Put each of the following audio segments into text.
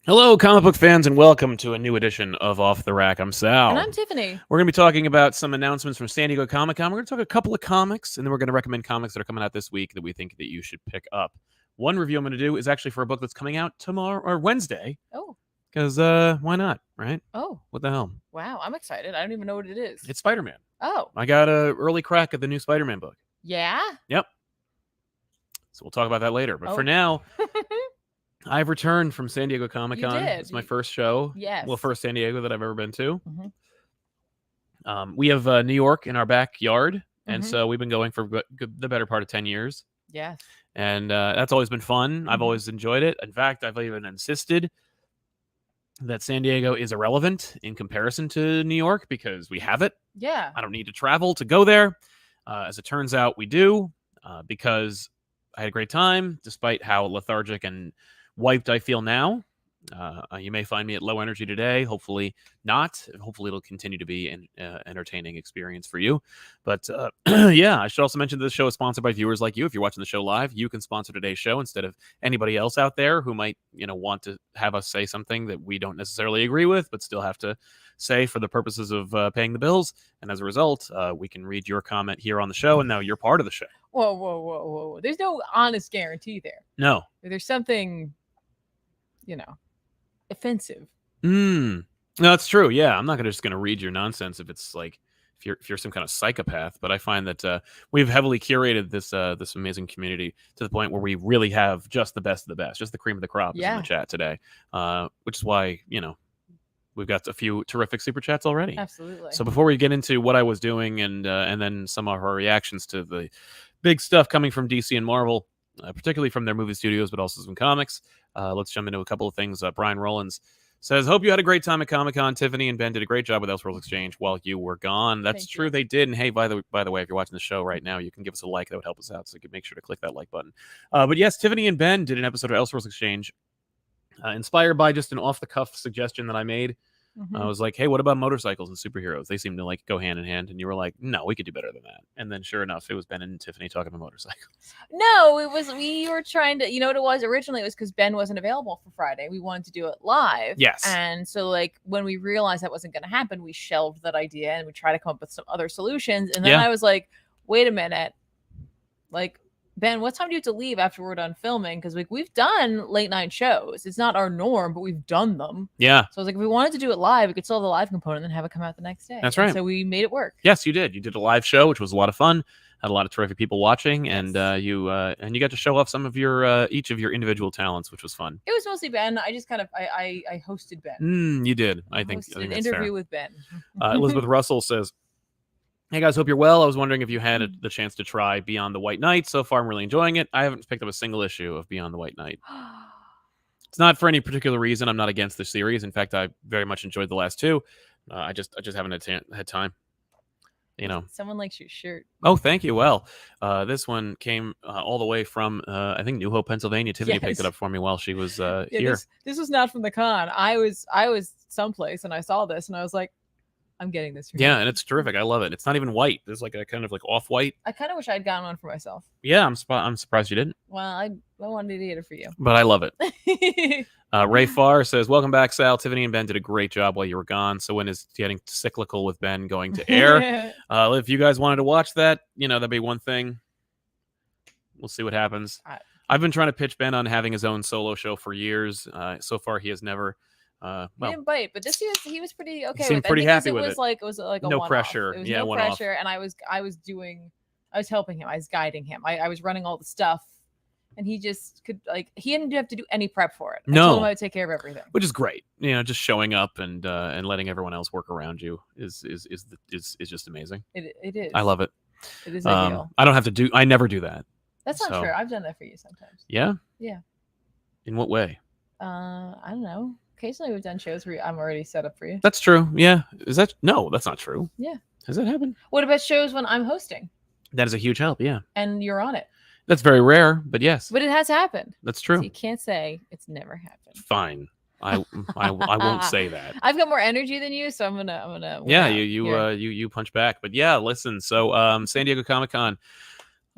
Hello, comic book fans, and welcome to a new edition of Off the Rack. I'm Sal. And I'm Tiffany. We're going to be talking about some announcements from San Diego Comic-Con. We're going to talk a couple of comics, and then we're going to recommend comics that are coming out this week that we think that you should pick up. One review I'm going to do is actually for a book that's coming out tomorrow or Wednesday. Oh. Because why not, right? Oh. What the hell? Wow, I'm excited. I don't even know what it is. It's Spider-Man. Oh. I got an early crack at the new Spider-Man book. Yeah? Yep. So we'll talk about that later. But for now... I've returned from San Diego Comic-Con. You did. It's my first show. Yes. Well, first San Diego that I've ever been to. Mm-hmm. We have New York in our backyard, and so we've been going for the better part of 10 years. Yes. And that's always been fun. I've always enjoyed it. In fact, I've even insisted that San Diego is irrelevant in comparison to New York because we have it. Yeah. I don't need to travel to go there. As it turns out, we do because I had a great time, despite how lethargic and wiped I feel now. You may find me at low energy today. Hopefully not. Hopefully it'll continue to be an entertaining experience for you. But yeah, I should also mention that this show is sponsored by viewers like you. If you're watching the show live, you can sponsor today's show instead of anybody else out there who might, want to have us say something that we don't necessarily agree with, but still have to say for the purposes of paying the bills. And as a result, we can read your comment here on the show, and now you're part of the show. Whoa. There's no honest guarantee there. No. There's something, offensive. No, that's true. Yeah, I'm not just going to read your nonsense if it's like if you're some kind of psychopath. But I find that we've heavily curated this amazing community to the point where we really have just the best of the best, just the cream of the crop is in the chat today. Which is why we've got a few terrific super chats already. Absolutely. So before we get into what I was doing and then some of our reactions to the big stuff coming from DC and Marvel, particularly from their movie studios, but also some comics. Let's jump into a couple of things. Brian Rollins says, hope you had a great time at Comic-Con. Tiffany and Ben did a great job with Elseworlds Exchange while you were gone. That's Thank true. you. They did. And hey, by the way, if you're watching the show right now, you can give us a like. That would help us out. So you can make sure to click that like button. But yes, Tiffany and Ben did an episode of Elseworlds Exchange inspired by just an off-the-cuff suggestion that I made. I was like, hey, what about motorcycles and superheroes? They seem to go hand in hand. And you were like, no, we could do better than that. And then sure enough, it was Ben and Tiffany talking about motorcycles. No, we were trying to, what it was originally? It was because Ben wasn't available for Friday. We wanted to do it live. Yes. And so when we realized that wasn't going to happen, we shelved that idea and we tried to come up with some other solutions. And then I was like, wait a minute. Ben, what time do you have to leave after we're done filming? Because we've done late night shows. It's not our norm, but we've done them. Yeah. So I was like, if we wanted to do it live, we could still have the live component and then have it come out the next day. That's right. And so we made it work. Yes, you did. You did a live show, which was a lot of fun. Had a lot of terrific people watching, and you got to show off some of your each of your individual talents, which was fun. It was mostly Ben. I just kind of I hosted Ben. You did. I think an that's interview fair. with Ben. Elizabeth Russell says, hey guys, hope you're well. I was wondering if you had the chance to try Beyond the White Knight. So far, I'm really enjoying it. I haven't picked up a single issue of Beyond the White Knight. It's not for any particular reason. I'm not against the series. In fact, I very much enjoyed the last two. I just haven't had time. Someone likes your shirt. Oh, thank you. Well, this one came all the way from I think New Hope, Pennsylvania. Tiffany picked it up for me while she was here. This was not from the con. I was someplace and I saw this and I was like, I'm getting this. Yeah, and it's terrific. I love it. It's not even white. There's a kind of off-white. I kind of wish I'd gotten one for myself. Yeah, I'm surprised you didn't. Well, I wanted to get it for you. But I love it. Ray Farr says, welcome back, Sal. Tiffany and Ben did a great job while you were gone. So when is Getting Cyclical with Ben going to air? If you guys wanted to watch that, that'd be one thing. We'll see what happens. I've been trying to pitch Ben on having his own solo show for years. So far, he has never... he didn't bite, but he was pretty okay. Seemed pretty happy with it. It was like a no one-off. pressure. It was no pressure, and I was helping him. I was guiding him. I was running all the stuff, and he just could he didn't have to do any prep for it. I told him I would take care of everything, which is great. Just showing up and letting everyone else work around you is just amazing. It is. I love it. It is ideal. I never do that. That's not true. I've done that for you sometimes. Yeah. Yeah. In what way? I don't know. Occasionally we've done shows where I'm already set up for you. That's true. Yeah. No, that's not true. Yeah. Has that happened? What about shows when I'm hosting? That is a huge help. Yeah. And you're on it. That's very rare, but yes. But it has happened. That's true. So you can't say it's never happened. Fine. I won't say that. I've got more energy than you, so I'm gonna. Yeah, you punch back. But yeah, listen. So San Diego Comic-Con.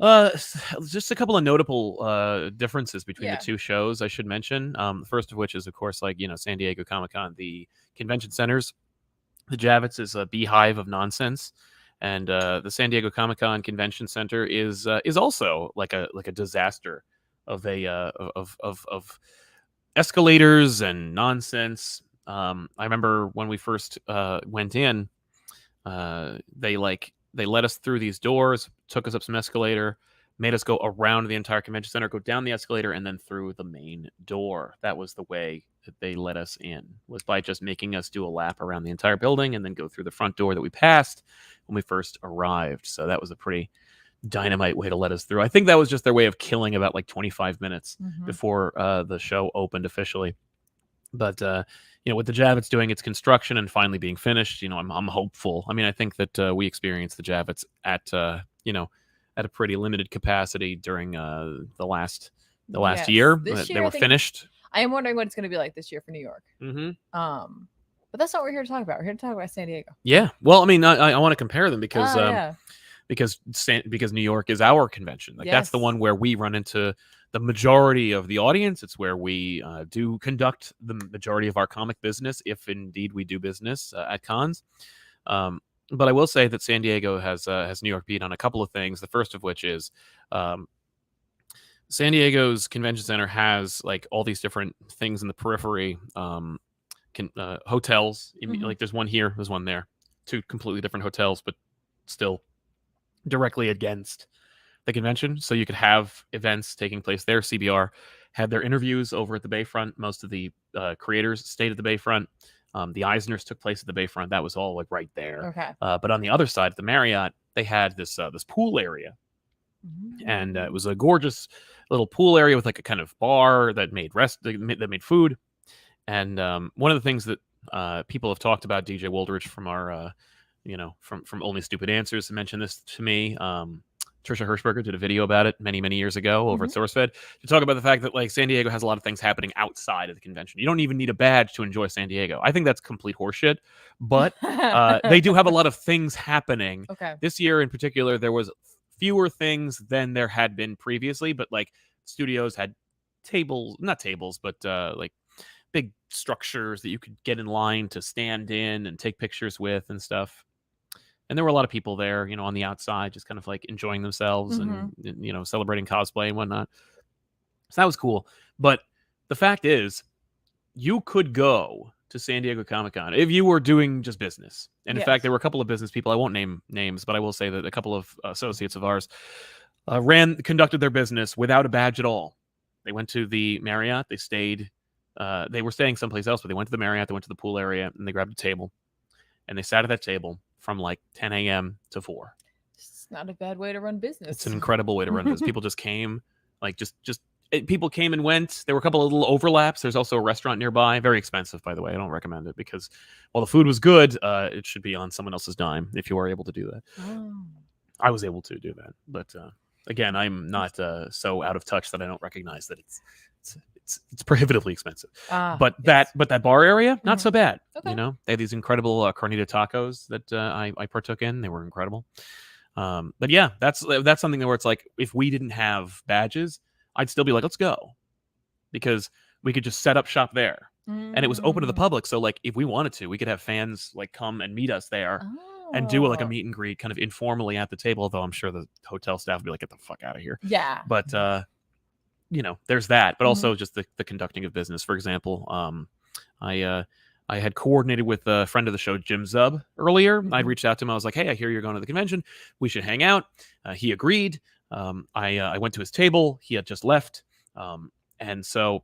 Just a couple of notable differences between Yeah. the two shows I should mention. The first of which is, of course, like, San Diego Comic-Con, the convention centers. The Javits is a beehive of nonsense, and the San Diego Comic-Con Convention Center is also like a disaster of a of escalators and nonsense. I remember when we first went in, they let us through these doors, took us up some escalator, made us go around the entire convention center, go down the escalator, and then through the main door. That was the way that they let us in, was by just making us do a lap around the entire building and then go through the front door that we passed when we first arrived. So that was a pretty dynamite way to let us through. I think that was just their way of killing about like 25 minutes before the show opened officially. But with the Javits doing its construction and finally being finished, I'm hopeful. I mean, I think that we experienced the Javits at at a pretty limited capacity during the last year. They were finished. I am wondering what it's going to be like this year for New York. But that's not what we're here to talk about. We're here to talk about San Diego. Yeah. Well, I mean, I want to compare them because because New York is our convention. Like that's the one where we run into the majority of the audience. It's where we do conduct the majority of our comic business, if indeed we do business at cons. But I will say that San Diego has New York beat on a couple of things. The first of which is San Diego's convention center has like all these different things in the periphery. Hotels, like there's one here, there's one there, two completely different hotels, but still directly against the convention. So you could have events taking place there. CBR had their interviews over at the Bayfront. Most of the creators stayed at the Bayfront. The Eisners took place at the Bayfront. That was all like right there. Okay. But on the other side, at the Marriott, they had this pool area. And it was a gorgeous little pool area with like a kind of bar that made food. And one of the things that people have talked about, DJ Woldridge from our, from Only Stupid Answers mentioned this to me. Trisha Hirschberger did a video about it many, many years ago over at SourceFed to talk about the fact that like San Diego has a lot of things happening outside of the convention. You don't even need a badge to enjoy San Diego. I think that's complete horseshit, but they do have a lot of things happening. Okay. This year in particular, there was fewer things than there had been previously, but like studios had not tables, but like big structures that you could get in line to stand in and take pictures with and stuff. And there were a lot of people there, on the outside, just kind of like enjoying themselves and, celebrating cosplay and whatnot. So that was cool. But the fact is, you could go to San Diego Comic-Con if you were doing just business. And in fact, there were a couple of business people. I won't name names, but I will say that a couple of associates of ours conducted their business without a badge at all. They went to the Marriott. They stayed. They were staying someplace else, but they went to the Marriott. They went to the pool area and they grabbed a table. And they sat at that table from like 10 a.m. to 4. It's not a bad way to run business. It's an incredible way to run business. People just came, like people came and went. There were a couple of little overlaps. There's also a restaurant nearby. Very expensive, by the way. I don't recommend it because while the food was good, it should be on someone else's dime if you are able to do that. Oh. I was able to do that. But again, I'm not so out of touch that I don't recognize that it's prohibitively expensive. But that bar area, not so bad. Okay. They had these incredible carnita tacos that I partook in. They were incredible. But yeah, that's something where it's like, if we didn't have badges, I'd still be like, let's go, because we could just set up shop there, and it was open to the public. So like, if we wanted to, we could have fans like come and meet us there and do like a meet and greet kind of informally at the table. Although I'm sure the hotel staff would be like, get the fuck out of here. Yeah. But there's that, but also just the conducting of business. For example, I had coordinated with a friend of the show, Jim Zub, earlier. I'd reached out to him. I was like, hey, I hear you're going to the convention. We should hang out. He agreed. I went to his table. He had just left. And so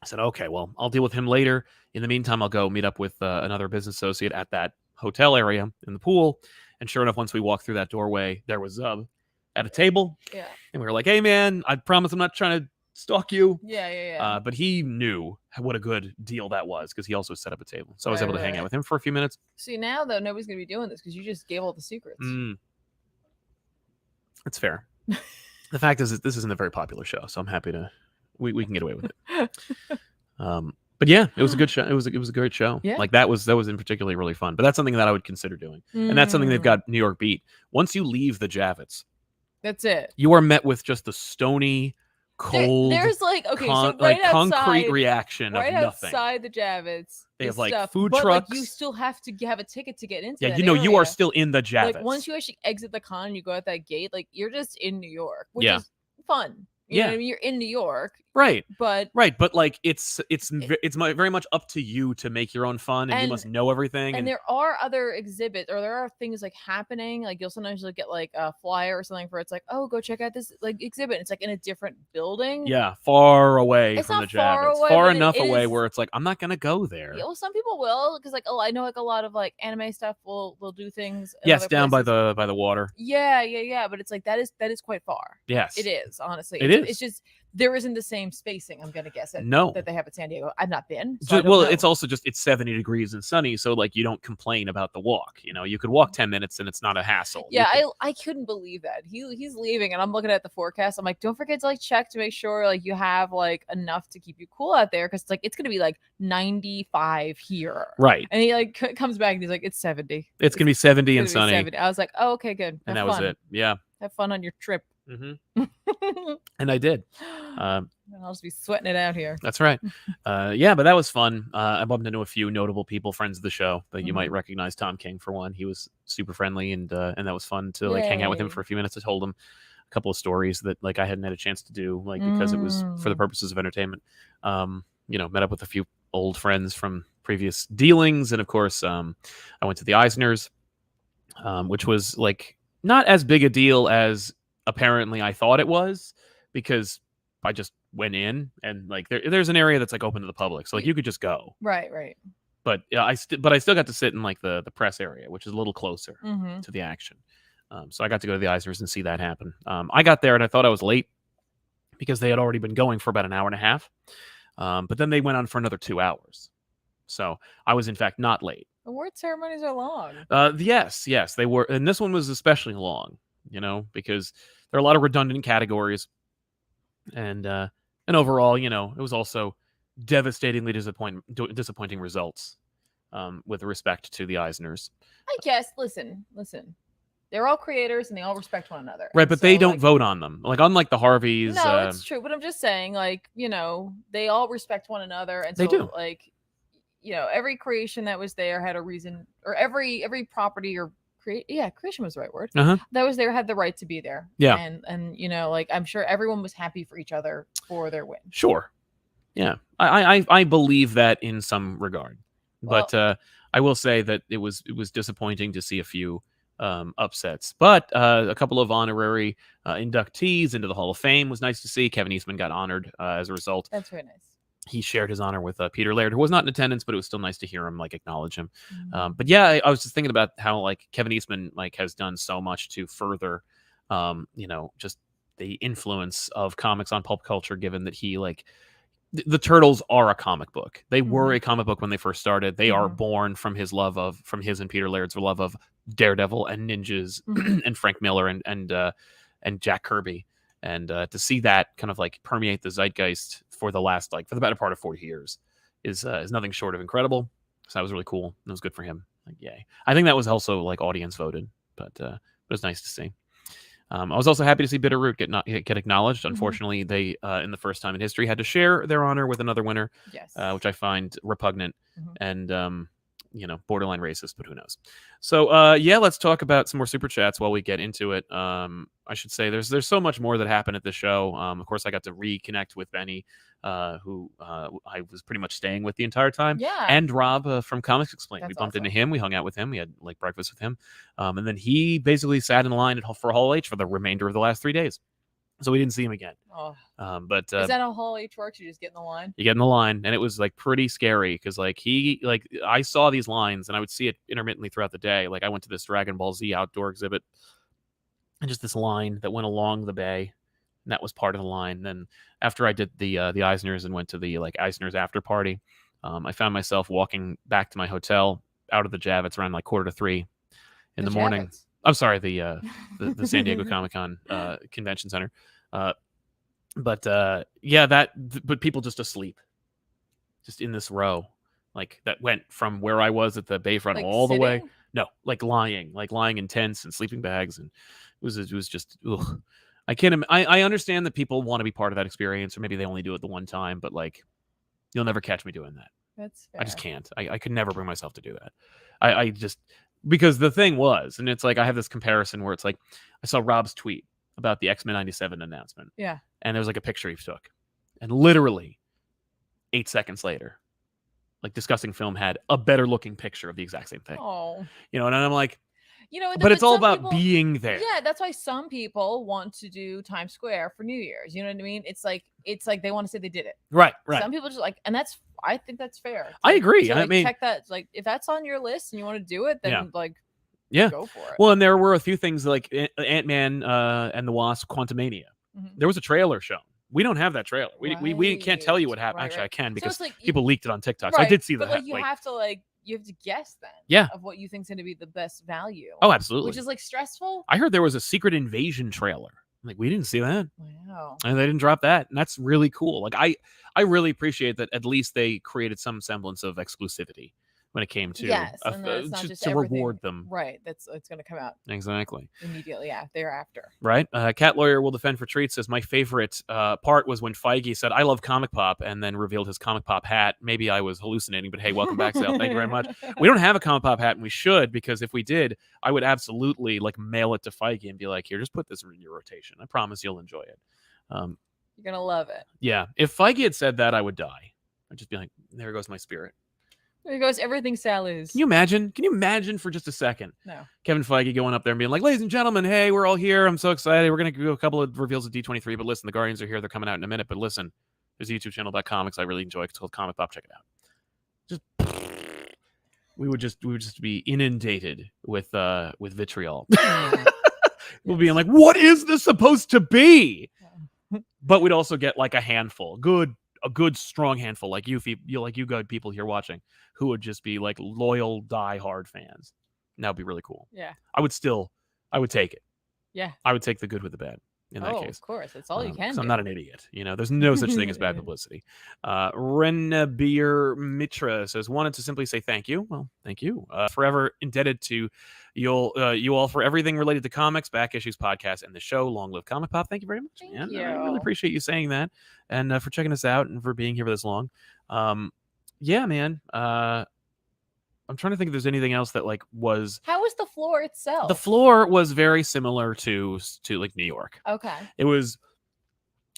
I said, okay, well, I'll deal with him later. In the meantime, I'll go meet up with another business associate at that hotel area in the pool. And sure enough, once we walked through that doorway, there was Zub at a table. Yeah. And we were like, hey, man, I promise I'm not trying to stalk you. Yeah. But he knew what a good deal that was because he also set up a table. So I was able to hang out with him for a few minutes. See, now though, nobody's going to be doing this because you just gave all the secrets. That's fair. The fact is that this isn't a very popular show, so I'm happy to we can get away with it. But yeah, it was a good show. It was a great show. Yeah. Like that was in particularly really fun. But that's something that I would consider doing, and that's something they've got New York beat. Once you leave the Javits, That's it. You are met with just the stony, cold, there's like so right outside, concrete reaction right of nothing. outside the Javits. They have like stuff, food but trucks. Like, you still have to have a ticket to get into. Yeah, that you know, area. you are still in the Javits. Like, once you actually exit the con, and you go out that gate. Like, you're just in New York, which Yeah. is fun. You know what I mean? You're in New York. Right. But like it's very much up to you to make your own fun, and you must know everything. And there are other exhibits, or there are things like happening. Like, you'll sometimes get like a flyer or something for it's like, oh, go check out this like exhibit. And it's like in a different building. Yeah, far away from the far Javits. away, far but enough away where it's like, I'm not gonna go there. Yeah, well, some people will, because like I know like a lot of like anime stuff will do things. Yes, down by the water. Yeah. But it's like that is quite far. Yes, it is. Honestly, it's just there isn't the same spacing. I'm gonna guess that they have at San Diego. I've not been. So well, it's also just it's 70 degrees and sunny, so like you don't complain about the walk. You know, you could walk 10 minutes and it's not a hassle. Yeah, I couldn't believe that he's leaving, and I'm looking at the forecast. I'm like, don't forget to like check to make sure like you have like enough to keep you cool out there, because like it's gonna be like 95 here. Right. And he like comes back and he's like, it's 70. It's gonna be 70 and sunny. 70. I was like, oh, okay, good. And that was it. Yeah. Have fun on your trip. Mm-hmm. And I did. I'll just be sweating it out here. That's right. Yeah, but that was fun. I bumped into a few notable people, friends of the show, that you might recognize. Tom King, for one. He was super friendly, and that was fun to like hang out with him for a few minutes. I told him a couple of stories that like I hadn't had a chance to do, like because it was for the purposes of entertainment. You know, met up with a few old friends from previous dealings, and of course, I went to the Eisners, which was like not as big a deal as apparently I thought it was, because I just went in, and like there's an area that's like open to the public, so like you could just go. Right. But I still got to sit in like the press area, which is a little closer to the action. So I got to go to the Eisners and see that happen. I got there and I thought I was late because they had already been going for about an hour and a half. But then they went on for another 2 hours. So I was in fact not late. Award ceremonies are long. Yes, they were, and this one was especially long. You know, because there are a lot of redundant categories, and overall, you know, it was also devastatingly disappointing results with respect to the Eisners. I guess. Listen. They're all creators, and they all respect one another. Right, but they don't vote on them. Like, unlike the Harveys. No, it's true. But I'm just saying, like, you know, they all respect one another, and so, they do. Like, you know, every creation that was there had a reason, or every property or creation was the right word. That was there had the right to be there. Yeah, and you know, like, I'm sure everyone was happy for each other for their win. Sure. Yeah, I believe that in some regard, but I will say that it was disappointing to see a few upsets, but a couple of honorary inductees into the Hall of Fame was nice to see. Kevin Eastman got honored as a result. That's very nice. He shared his honor with Peter Laird, who was not in attendance, but it was still nice to hear him like acknowledge him. But yeah, I was just thinking about how like Kevin Eastman like has done so much to further, you know, just the influence of comics on pulp culture. Given that he like the Turtles are a comic book. They were a comic book when they first started. They are born from his and Peter Laird's love of Daredevil and ninjas and Frank Miller and Jack Kirby. And to see that kind of like permeate the zeitgeist for the better part of 40 years is nothing short of incredible. So that was really cool. It was good for him. Like, yay. I think that was also like audience voted, but it was nice to see. I was also happy to see Bitterroot get acknowledged. Unfortunately, they in the first time in history had to share their honor with another winner, which I find repugnant and you know, borderline racist, but who knows? So yeah, let's talk about some more super chats while we get into it. I should say there's so much more that happened at the show. Of course, I got to reconnect with Benny, who I was pretty much staying with the entire time. Yeah. And Rob from Comics Explained. That's we bumped awesome. into him. We hung out with him. We had like breakfast with him. And then he basically sat in line for Hall H for the remainder of the last 3 days. So we didn't see him again. Oh. But is that how Hall H works? You just get in the line? You get in the line, and it was like pretty scary because like I saw these lines, and I would see it intermittently throughout the day. Like I went to this Dragon Ball Z outdoor exhibit, and just this line that went along the bay, and that was part of the line. Then after I did the Eisners and went to the like Eisners after party, I found myself walking back to my hotel out of the Javits around like 2:45 in the morning. Javits. I'm sorry, the San Diego Comic-Con convention center. But people just asleep, just in this row, like that went from where I was at the Bayfront like all sitting? the way. No, like lying in tents and sleeping bags, and it was just ugh. I can't. I understand that people want to be part of that experience, or maybe they only do it the one time, but like, you'll never catch me doing that. That's fair. I just can't. I could never bring myself to do that. I just, because the thing was, and it's like I have this comparison where it's like I saw Rob's tweet about the X-Men 97 announcement. Yeah. And there was like a picture he took. And literally 8 seconds later, like Discussing Film had a better looking picture of the exact same thing. Oh. You know, and I'm like, you know, but it's all about people, being there. Yeah, that's why some people want to do Times Square for New Year's. You know what I mean? It's like they want to say they did it. Right. Some people just like, and I think that's fair. I agree. I mean, check that. Like, if that's on your list and you want to do it, then yeah, go for it. Well, and there were a few things like Ant-Man and the Wasp: Quantumania. There was a trailer shown. We don't have that trailer. We can't tell you what happened. Actually, I can because people leaked it on TikTok. So I did see that. But you have to guess then. Yeah. Of what you think's going to be the best value. Oh, absolutely. Which is like stressful. I heard there was a Secret Invasion trailer. Like, we didn't see that. Wow. And they didn't drop that. And that's really cool. Like, I really appreciate that at least they created some semblance of exclusivity when it came to just to reward them. Right. It's going to come out exactly immediately thereafter. Right. Cat Lawyer Will Defend for Treats says, my favorite part was when Feige said, I love Comic Pop, and then revealed his Comic Pop hat. Maybe I was hallucinating, but hey, welcome back, Sal. Thank you very much. We don't have a Comic Pop hat, and we should, because if we did, I would absolutely like mail it to Feige and be like, here, just put this in your rotation. I promise you'll enjoy it. You're going to love it. Yeah. If Feige had said that, I would die. I'd just be like, there goes my spirit. There goes everything Sal is. Can you imagine for just a second? No. Kevin Feige going up there and being like, ladies and gentlemen, hey, we're all here. I'm so excited. We're going to do a couple of reveals at D23, but listen, the Guardians are here. They're coming out in a minute. But listen, there's a YouTube channel about comics I really enjoy. It's called Comic Pop. Check it out. Just we would just be inundated with vitriol. We'll be like, what is this supposed to be? But we'd also get like a good strong handful, like you good people here watching, who would just be like loyal, die-hard fans. And that would be really cool. Yeah. I would take it. Yeah. I would take the good with the bad in that case. Of course. That's all you can do. I'm not an idiot. You know, there's no such thing as bad publicity. Renabir Mitra says, wanted to simply say thank you. Well, thank you. Forever indebted to you all for everything related to comics, Back Issues podcast, and the show. Long live Comic Pop. Thank you very much, man. You. I really appreciate you saying that, and for checking us out and for being here for this long. Yeah, man. I'm trying to think if there's anything else that like was. How was the floor itself? The floor was very similar to like New York. Okay. It was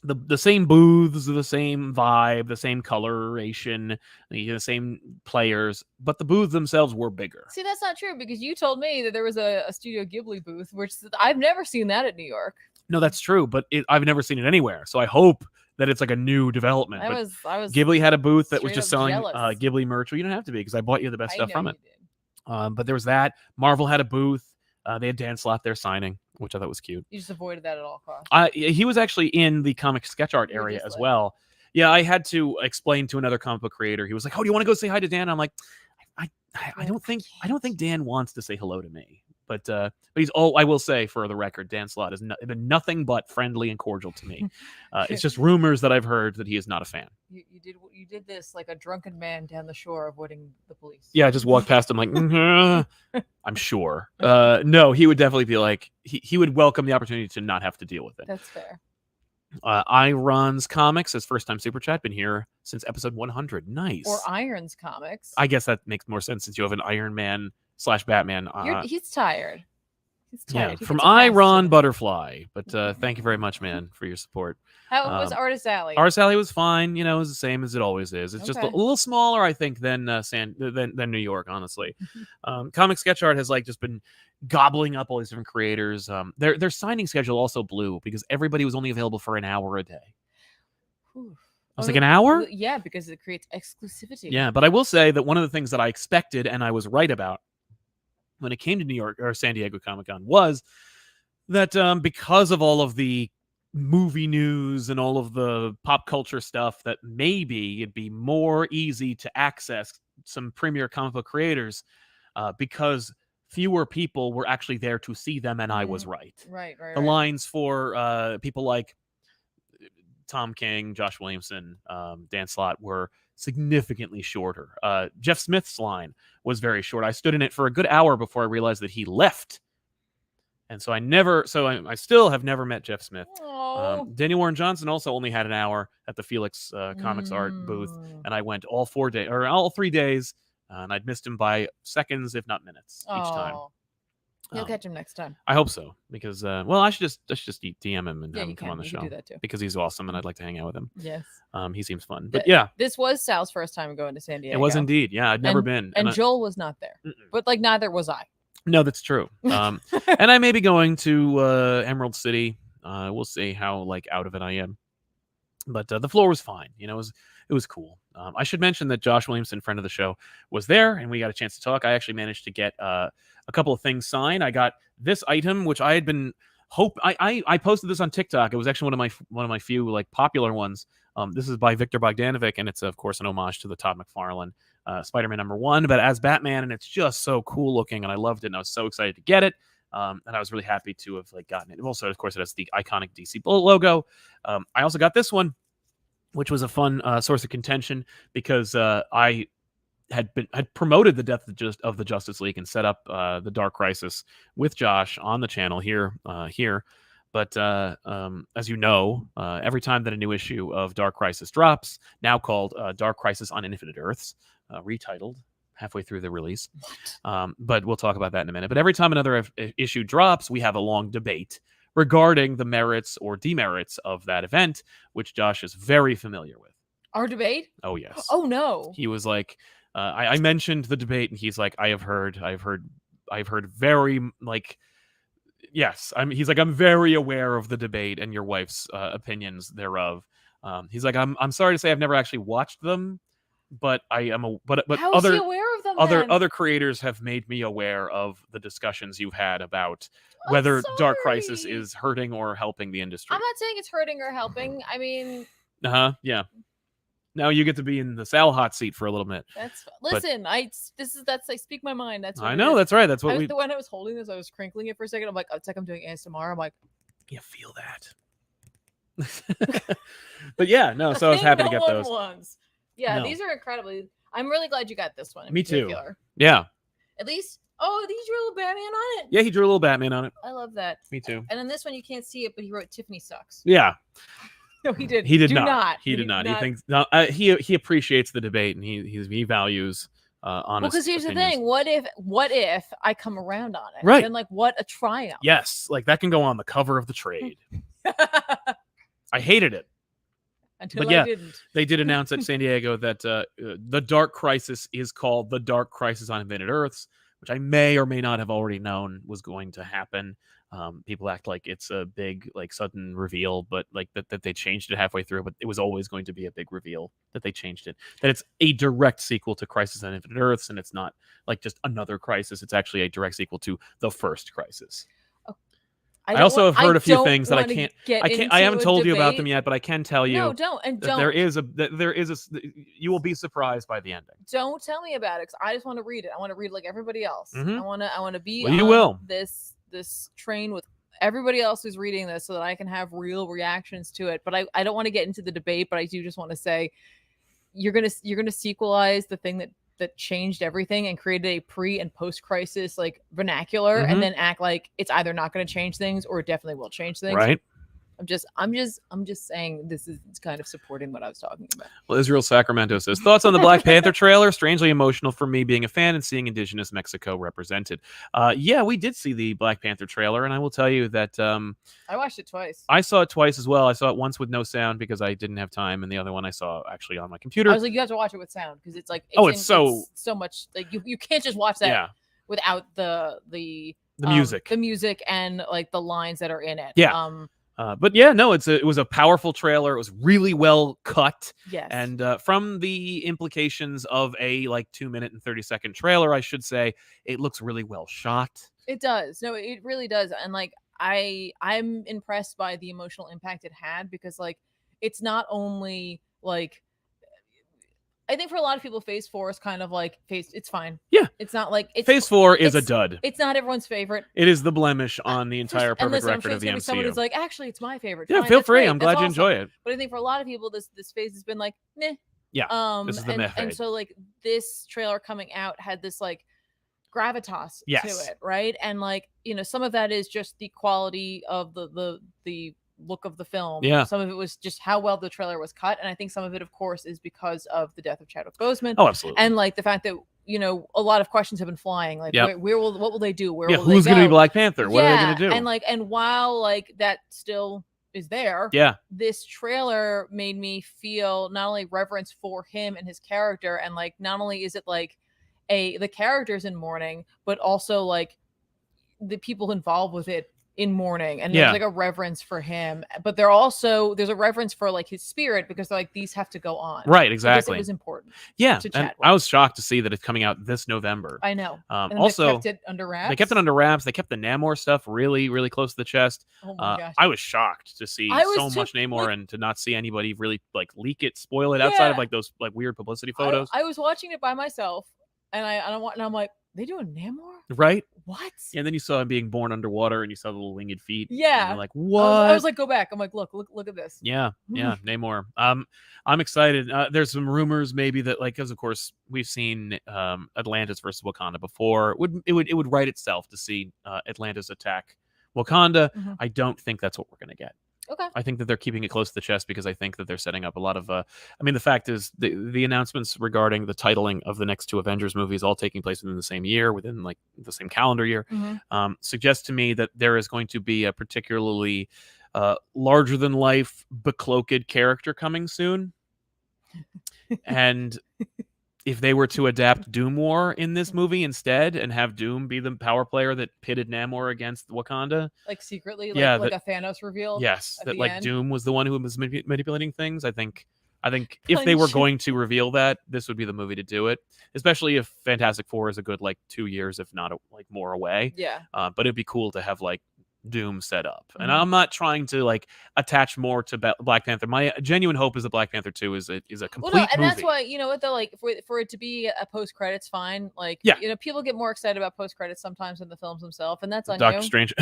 the same booths, the same vibe, the same coloration, the same players, but the booths themselves were bigger. See, that's not true, because you told me that there was a Studio Ghibli booth, which I've never seen that at New York. No, that's true, but I've never seen it anywhere. So I hope that it's like a new development. I was Ghibli had a booth that was just selling Ghibli merch. Well, you don't have to be, because I bought you the best stuff from it. But there was that. Marvel had a booth. They had Dan Slott there signing, which I thought was cute. You just avoided that at all costs. He was actually in the comic sketch art area as well. Yeah, I had to explain to another comic book creator. He was like, "Oh, do you want to go say hi to Dan?" I'm like, I don't think Dan wants to say hello to me. But he's I will say, for the record, Dan Slott has been nothing but friendly and cordial to me. It's just rumors that I've heard that he is not a fan. You did this like a drunken man down the shore avoiding the police. Yeah, I just walked past him like, I'm sure. No, he would definitely be like, he would welcome the opportunity to not have to deal with it. That's fair. Irons Comics, his first time super chat, been here since episode 100. Nice. Or Irons Comics. I guess that makes more sense since you have an Iron Man / Batman. He's tired. Yeah, from Iron Butterfly. But thank you very much, man, for your support. How was Artist Alley? Artist Alley was fine. You know, it was the same as it always is. It's just a little smaller, I think, than New York, honestly. Comic Sketch Art has like just been gobbling up all these different creators. Their signing schedule also blew because everybody was only available for an hour a day. Whew. I was like, an hour? Yeah, because it creates exclusivity. Yeah, but I will say that one of the things that I expected, and I was right about when it came to New York or San Diego Comic-Con, was that because of all of the movie news and all of the pop culture stuff, that maybe it'd be more easy to access some premier comic book creators because fewer people were actually there to see them, and I was right. Right. The lines for people like Tom King, Josh Williamson, Dan Slott were significantly shorter. Jeff Smith's line was very short. I stood in it for a good hour before I realized that he left. And so I still have never met Jeff Smith. Daniel Warren Johnson also only had an hour at the Felix Comics Art booth, and I went all 3 days, and I'd missed him by seconds, if not minutes, each time. You'll catch him next time. I hope so, because I should just DM him and have him come on the show, do that too. because he's awesome and I'd like to hang out with him. Yes. He seems fun. But yeah, this was Sal's first time going to San Diego. It was indeed. Yeah, I'd never been. And Joel was not there, but like neither was I. No, that's true. And I may be going to Emerald City. We'll see how like out of it I am. But the floor was fine. You know, it was cool. I should mention that Josh Williamson, friend of the show, was there, and we got a chance to talk. I actually managed to get a couple of things signed. I got this item, which I had been I posted this on TikTok. It was actually one of my few like popular ones. This is by Victor Bogdanovic, and it's of course an homage to the Todd McFarlane Spider-Man #1, but as Batman, and it's just so cool looking, and I loved it, and I was so excited to get it. And I was really happy to have like gotten it. Also, of course, it has the iconic DC logo. I also got this one, which was a fun source of contention, because I had promoted the death of the Justice League and set up the Dark Crisis with Josh on the channel here. But as you know, every time that a new issue of Dark Crisis drops, now called Dark Crisis on Infinite Earths, retitled halfway through the release, but we'll talk about that in a minute. But every time another issue drops, we have a long debate regarding the merits or demerits of that event, which Josh is very familiar with. Our debate? Oh, yes. Oh, no. He was like, I mentioned the debate, and he's like, I've heard very, like, yes. He's like, I'm very aware of the debate and your wife's opinions thereof. He's like, I'm sorry to say I've never actually watched them, but I am but how is he aware of them, other creators have made me aware of the discussions you've had about whether Dark Crisis is hurting or helping the industry. I'm not saying it's hurting or helping. I mean, yeah. Now you get to be in the Sal hot seat for a little bit. Listen. I speak my mind. That's what I know. That's right. That's what when I was holding this, I was crinkling it for a second. I'm like, it's like I'm doing ASMR. I'm like, you feel that. But yeah, no. So I was happy to get those. Yeah, these are incredibly. I'm really glad you got this one. Me too. Yeah. At least, he drew a little Batman on it. Yeah, he drew a little Batman on it. I love that. Me too. And in this one, you can't see it, but he wrote Tiffany sucks. Yeah. No, he did. He did not. He did not. He thinks he appreciates the debate, and he values honest. Because here's opinions. the thing: what if I come around on it? Right. And like, what a triumph! Yes, like that can go on the cover of the trade. I hated it. Until I didn't. They did announce at San Diego that the Dark Crisis is called the Dark Crisis on Infinite Earths, which I may or may not have already known was going to happen. People act like it's a big, like, sudden reveal, but like that they changed it halfway through. But it was always going to be a big reveal that they changed it. That it's a direct sequel to Crisis on Infinite Earths, and it's not like just another Crisis. It's actually a direct sequel to the first Crisis. I also have heard a few things that I haven't told you about them yet, but I can tell you. No, don't. There is you will be surprised by the ending. Don't tell me about it, because I just want to read it. I want to read like everybody else. Mm-hmm. I want to be you will. This train with everybody else who's reading this, so that I can have real reactions to it. But I don't want to get into the debate, but I do just want to say you're gonna sequelize the thing that changed everything and created a pre and post crisis like vernacular, and then act like it's either not going to change things or it definitely will change things. Right. I'm just saying this is kind of supporting what I was talking about. Well, Israel Sacramento says, thoughts on the Black Panther trailer? Strangely emotional for me being a fan and seeing indigenous Mexico represented. Yeah, we did see the Black Panther trailer, and I will tell you that I watched it twice. I saw it twice as well. I saw it once with no sound because I didn't have time, and the other one I saw actually on my computer. I was like, you have to watch it with sound, because it's like it's so much like you can't just watch that without the music and like the lines that are in it. Yeah. But yeah, no, it was a powerful trailer. It was really well cut. Yes. And from the implications of a like 2-minute and 30-second trailer, I should say, it looks really well shot. It does. No, it really does. And like I'm impressed by the emotional impact it had, because like it's not only like, I think for a lot of people, Phase 4 is kind of like it's fine. Yeah. It's not like Phase 4 is a dud. It's not everyone's favorite. It is the blemish on the entire perfect record of the MCU. Someone who's like, actually, it's my favorite. Yeah, fine, feel free. great. I'm glad you enjoy it. But I think for a lot of people, this phase has been like, meh. Yeah, this is the myth. And so like this trailer coming out had this like gravitas Yes. to it, right? And like, you know, some of that is just the quality of the look of the film. Yeah. Some of it was just how well the trailer was cut, and I think some of it, of course, is because of the death of Chadwick Boseman. Oh, absolutely. And like the fact that, you know, a lot of questions have been flying. Like, Yep. what will they do? Where will who's they go? going to be Black Panther? What are they going to do? And while like that still is there, this trailer made me feel not only reverence for him and his character, and like not only is it like the characters in mourning, but also like the people involved with it in mourning, and there's like a reverence for him, but there's a reverence for like his spirit, because like these have to go on, right? Exactly. Because it was important. And I was shocked to see that it's coming out this November. I know. And also, they kept it under wraps. They kept it under wraps. They kept the Namor stuff really, really close to the chest. Oh my gosh! I was shocked to see so much Namor and to not see anybody really like leak it, spoil it outside of like those like weird publicity photos. I was watching it by myself, and I'm like, they doing Namor? Right? What? And then you saw him being born underwater, and you saw the little winged feet. Yeah. And you're like, what? I was like, go back. I'm like, look at this. Yeah, Namor. I'm excited. There's some rumors maybe that like, because of course we've seen Atlantis versus Wakanda before. It would write itself to see Atlantis attack Wakanda. I don't think that's what we're gonna get. Okay. I think that they're keeping it close to the chest because I think that they're setting up a lot of. I mean, the fact is the announcements regarding the titling of the next two Avengers movies, all taking place within the same year, within like the same calendar year, suggests to me that there is going to be a particularly larger than life, becloaked character coming soon, and. If they were to adapt Doom War in this movie instead and have Doom be the power player that pitted Namor against Wakanda, like secretly, like a Thanos reveal, that like end. Doom was the one who was manipulating things. I think if they were going to reveal that, this would be the movie to do it. Especially if Fantastic Four is a good like 2 years, if not like more away. Yeah. But it'd be cool to have like Doom set up, and I'm not trying to like attach more to Black Panther. My genuine hope is that Black Panther 2 is a complete movie. That's why, you know what, though, like for it to be a post credits, fine. Like, you know, people get more excited about post credits sometimes than the films themselves, and that's on Doctor you. Strange.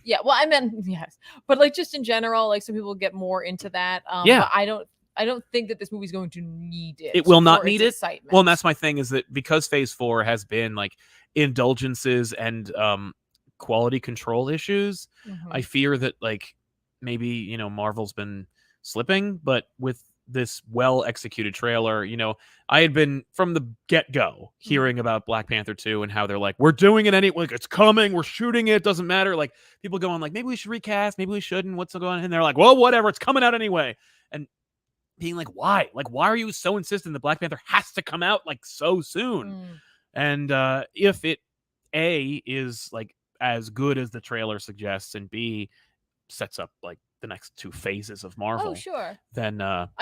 Yeah, well, I meant yes, but like just in general, like some people get more into that. But I don't think that this movie's going to need it. It will not need it. Excitement. Well, and that's my thing, is that because Phase 4 has been like indulgences and quality control issues, I fear that like maybe, you know, Marvel's been slipping, but with this well executed trailer, you know, I had been from the get-go hearing about Black Panther 2 and how they're like, we're doing it like it's coming, we're shooting it, doesn't matter. Like people going like, maybe we should recast, maybe we shouldn't, what's going on? And they're like, well, whatever, it's coming out anyway. And being like, why are you so insistent that Black Panther has to come out like so soon? And if it is like as good as the trailer suggests, and B sets up like the next two phases of Marvel, then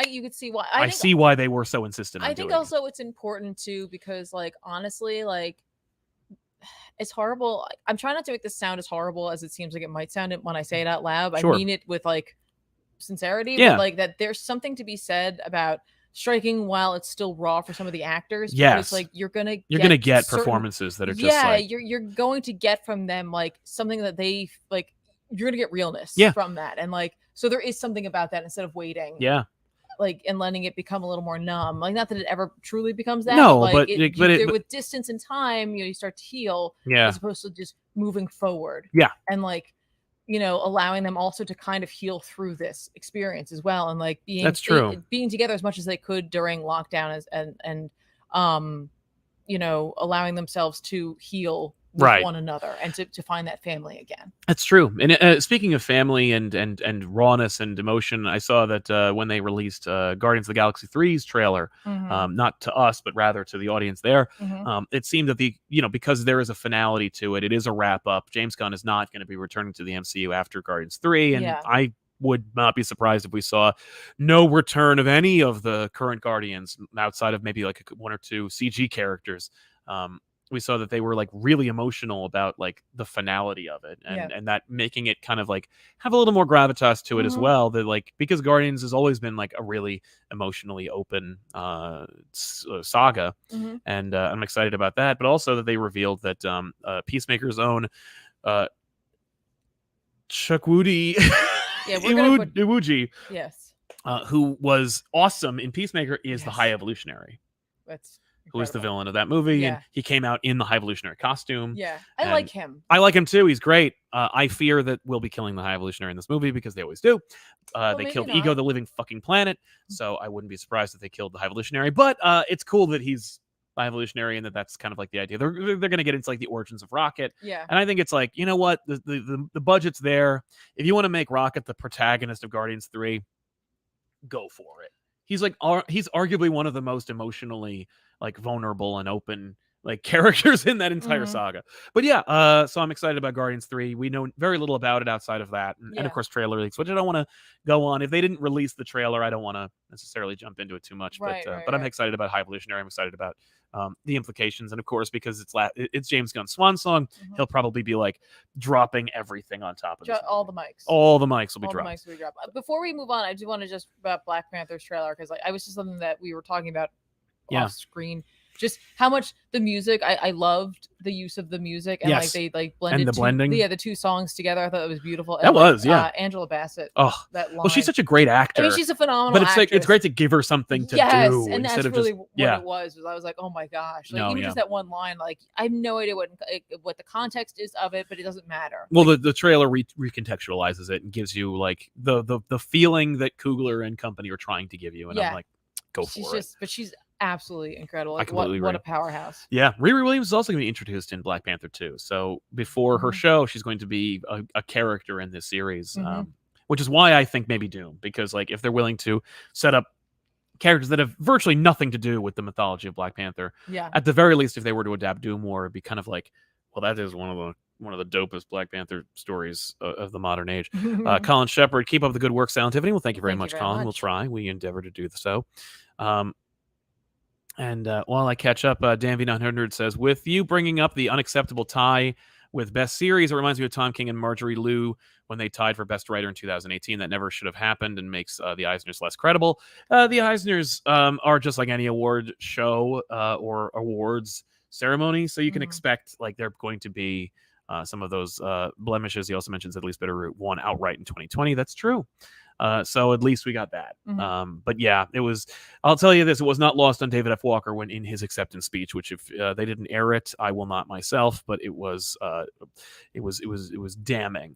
you could see why. I see why they were so insistent. I think also it's important too, because like honestly, like it's horrible. I'm trying not to make this sound as horrible as it seems like it might sound when I say it out loud. I mean it with like sincerity, but like that there's something to be said about striking while it's still raw for some of the actors. Because like you're gonna get performances that are just you're going to get from them like something that they like. You're gonna get realness from that, and like so there is something about that instead of waiting. Like and letting it become a little more numb. Like not that it ever truly becomes that. No, but with distance and time, you know, you start to heal. Yeah. As opposed to just moving forward. Yeah. And like, you know, allowing them also to kind of heal through this experience as well, and like being together as much as they could during lockdown, and you know, allowing themselves to heal with one another and to find that family again. That's true. And speaking of family and rawness and emotion, I saw that when they released Guardians of the Galaxy 3's trailer, not to us, but rather to the audience there, it seemed that because there is a finality to it, it is a wrap up. James Gunn is not going to be returning to the MCU after Guardians 3. And I would not be surprised if we saw no return of any of the current Guardians outside of maybe like one or two CG characters. We saw that they were like really emotional about like the finality of it, and that making it kind of like have a little more gravitas to it as well. That like, because Guardians has always been like a really emotionally open saga, and I'm excited about that. But also that they revealed that Peacemaker's own Chukwudi Iwuji, who was awesome in Peacemaker, is the Yes. High Evolutionary. That's who is the incredible. villain of that movie, Yeah. and he came out in the High Evolutionary costume. Yeah, I and like him. I like him too. He's great. I fear that we'll be killing the High Evolutionary in this movie because they always do. They maybe killed not. Ego, the living fucking planet, so I wouldn't be surprised if they killed the High Evolutionary. But it's cool that he's High Evolutionary and that's kind of like the idea. They're going to get into like the origins of Rocket. Yeah. And I think it's like, you know what? The budget's there. If you want to make Rocket the protagonist of Guardians 3, go for it. He's like he's arguably one of the most emotionally like vulnerable and open like characters in that entire saga. But yeah, so I'm excited about Guardians 3. We know very little about it outside of that. And of course trailer leaks, which I don't want to go on. If they didn't release the trailer, I don't want to necessarily jump into it too much. But I'm excited about High Evolutionary. I'm excited about the implications. And of course, because it's James Gunn's swan song, he'll probably be like dropping everything on top of all the mics. All the mics will be dropped. Before we move on, I do want to just about Black Panther's trailer, because like I was just something that we were talking about off screen. Just how much the music, I loved the use of the music, and like they like blended and the blending. The two songs together. I thought it was beautiful. That and, was Angela Bassett. Oh, that line. Well, she's such a great actor. I mean, she's a phenomenal. But it's actress. like it's great to give her something to do and instead that's of really just what it was. I was like, oh my gosh, like even just that one line. Like I have no idea what the context is of it, but it doesn't matter. Well, the trailer recontextualizes it and gives you like the feeling that Coogler and company are trying to give you, and I'm like, go for it. But she's absolutely incredible. Like, what a powerhouse. Yeah, Riri Williams is also going to be introduced in Black Panther 2. So before her show, she's going to be a character in this series, which is why I think maybe Doom, because like if they're willing to set up characters that have virtually nothing to do with the mythology of Black Panther, at the very least, if they were to adapt Doom War, it'd be kind of like, well, that is one of the dopest Black Panther stories of the modern age. Colin Shepard, keep up the good work, Silent Tiffany. Well, thank you very much, Colin. We'll try. We endeavor to do so. And while I catch up, Dan V900 says, with you bringing up the unacceptable tie with Best Series, it reminds me of Tom King and Marjorie Liu when they tied for Best Writer in 2018. That never should have happened and makes the Eisners less credible. The Eisners are just like any award show or awards ceremony, so you can expect like they're going to be some of those blemishes. He also mentions at least Bitterroot won outright in 2020. That's true. So at least we got that. But yeah, it was, I'll tell you this, it was not lost on David F. Walker when in his acceptance speech, which if they didn't air it, I will not myself, but it was damning.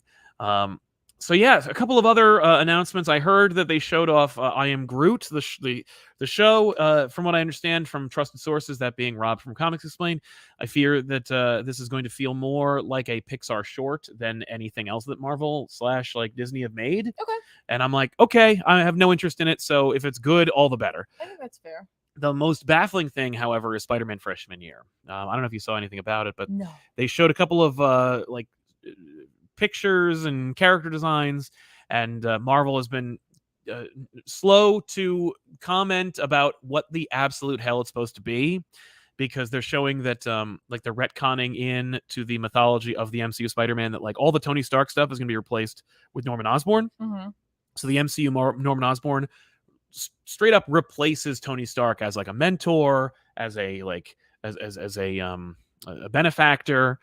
So yeah, a couple of other announcements. I heard that they showed off I Am Groot, the show. From what I understand from trusted sources, that being Rob from Comics Explained, I fear that this is going to feel more like a Pixar short than anything else that Marvel / like Disney have made. Okay. And I'm like, okay, I have no interest in it. So if it's good, all the better. I think that's fair. The most baffling thing, however, is Spider-Man Freshman Year. I don't know if you saw anything about it, but no. They showed a couple of pictures and character designs, and Marvel has been slow to comment about what the absolute hell it's supposed to be, because they're showing that like they're retconning in to the mythology of the MCU Spider-Man that like all the Tony Stark stuff is going to be replaced with Norman Osborn. So the MCU Norman Osborn straight up replaces Tony Stark as like a mentor, as a like as a benefactor.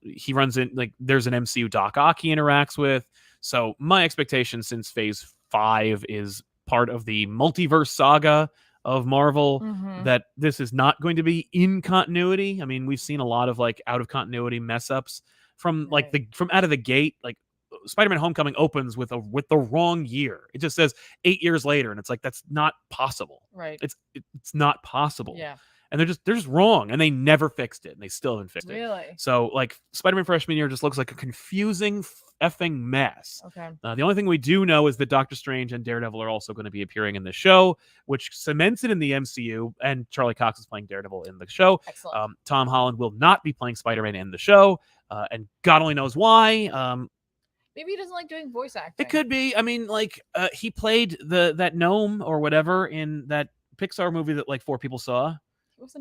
He runs in like there's an MCU Doc Ock he interacts with. So my expectation, since Phase 5 is part of the multiverse saga of Marvel, that this is not going to be in continuity. I mean, we've seen a lot of like out of continuity mess ups from like from out of the gate. Like Spider-Man Homecoming opens with the wrong year. It just says 8 years later, and it's like that's not possible. Right. It's not possible. Yeah. And they're just wrong, and they never fixed it, and they still haven't fixed it. Really? So, like, Spider-Man Freshman Year just looks like a confusing effing mess. Okay. The only thing we do know is that Doctor Strange and Daredevil are also going to be appearing in the show, which cements it in the MCU, and Charlie Cox is playing Daredevil in the show. Excellent. Tom Holland will not be playing Spider-Man in the show, and God only knows why. Maybe he doesn't like doing voice acting. It could be. I mean, like, he played that gnome or whatever in that Pixar movie that, like, 4 people saw.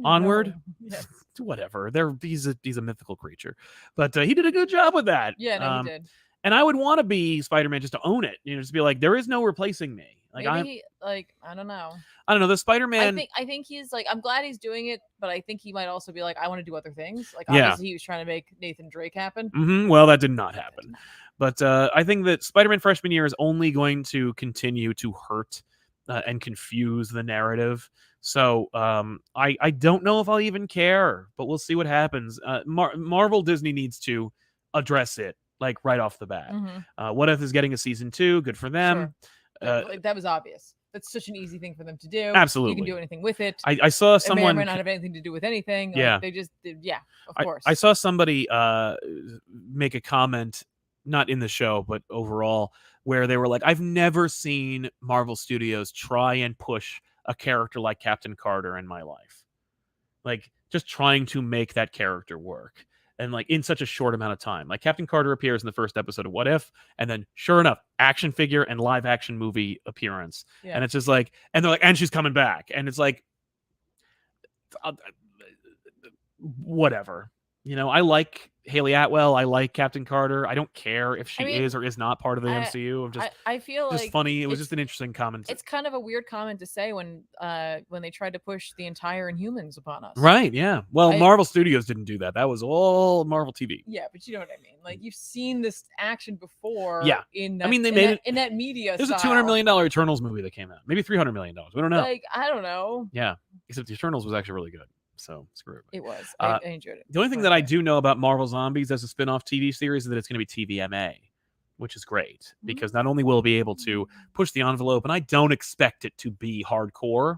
Onward. Yes. Whatever. He's a mythical creature, but he did a good job with that. Yeah, no, he did. And I would want to be Spider-Man just to own it, just be like, there is no replacing me. Like Maybe I don't know. I don't know. The Spider-Man. I think he's like, I'm glad he's doing it, but I think he might also be like, I want to do other things. Like Yeah. obviously he was trying to make Nathan Drake happen. Well, that did not happen. But I think that Spider-Man freshman year is only going to continue to hurt and confuse the narrative. So I don't know if I'll even care, but we'll see what happens. Marvel Disney needs to address it like right off the bat. What If is getting a season 2? Good for them. Sure. Like, that was obvious. That's such an easy thing for them to do. Absolutely. You can do anything with it. I saw someone... It may or may not have anything to do with anything. Yeah. Like, they just... Yeah, of course. I saw somebody make a comment, not in the show, but overall, where they were like, I've never seen Marvel Studios try and push a character like Captain Carter in my life. Like, just trying to make that character work. And like in such a short amount of time. Like Captain Carter appears in the first episode of What If, and then sure enough, action figure and live action movie appearance. Yeah. And it's just like, and they're like, and she's coming back. And it's like, whatever. You know, I like Haley Atwell. I like Captain Carter. I don't care if she is or is not part of the MCU. I feel just like funny. It was just an interesting comment. It's kind of a weird comment to say when they tried to push the entire Inhumans upon us. Right, yeah. Well, Marvel Studios didn't do that. That was all Marvel TV. Yeah, but you know what I mean. Like, you've seen this action before. Yeah. In that, they made it in that media. There's a $200 million Eternals movie that came out. Maybe $300 million. We don't know. Like, I don't know. Yeah. Except the Eternals was actually really good. So screw it. It was. I enjoyed it. The only thing that I do know about Marvel Zombies as a spin-off TV series is that it's going to be TVMA, which is great because not only will it be able to push the envelope, and I don't expect it to be hardcore.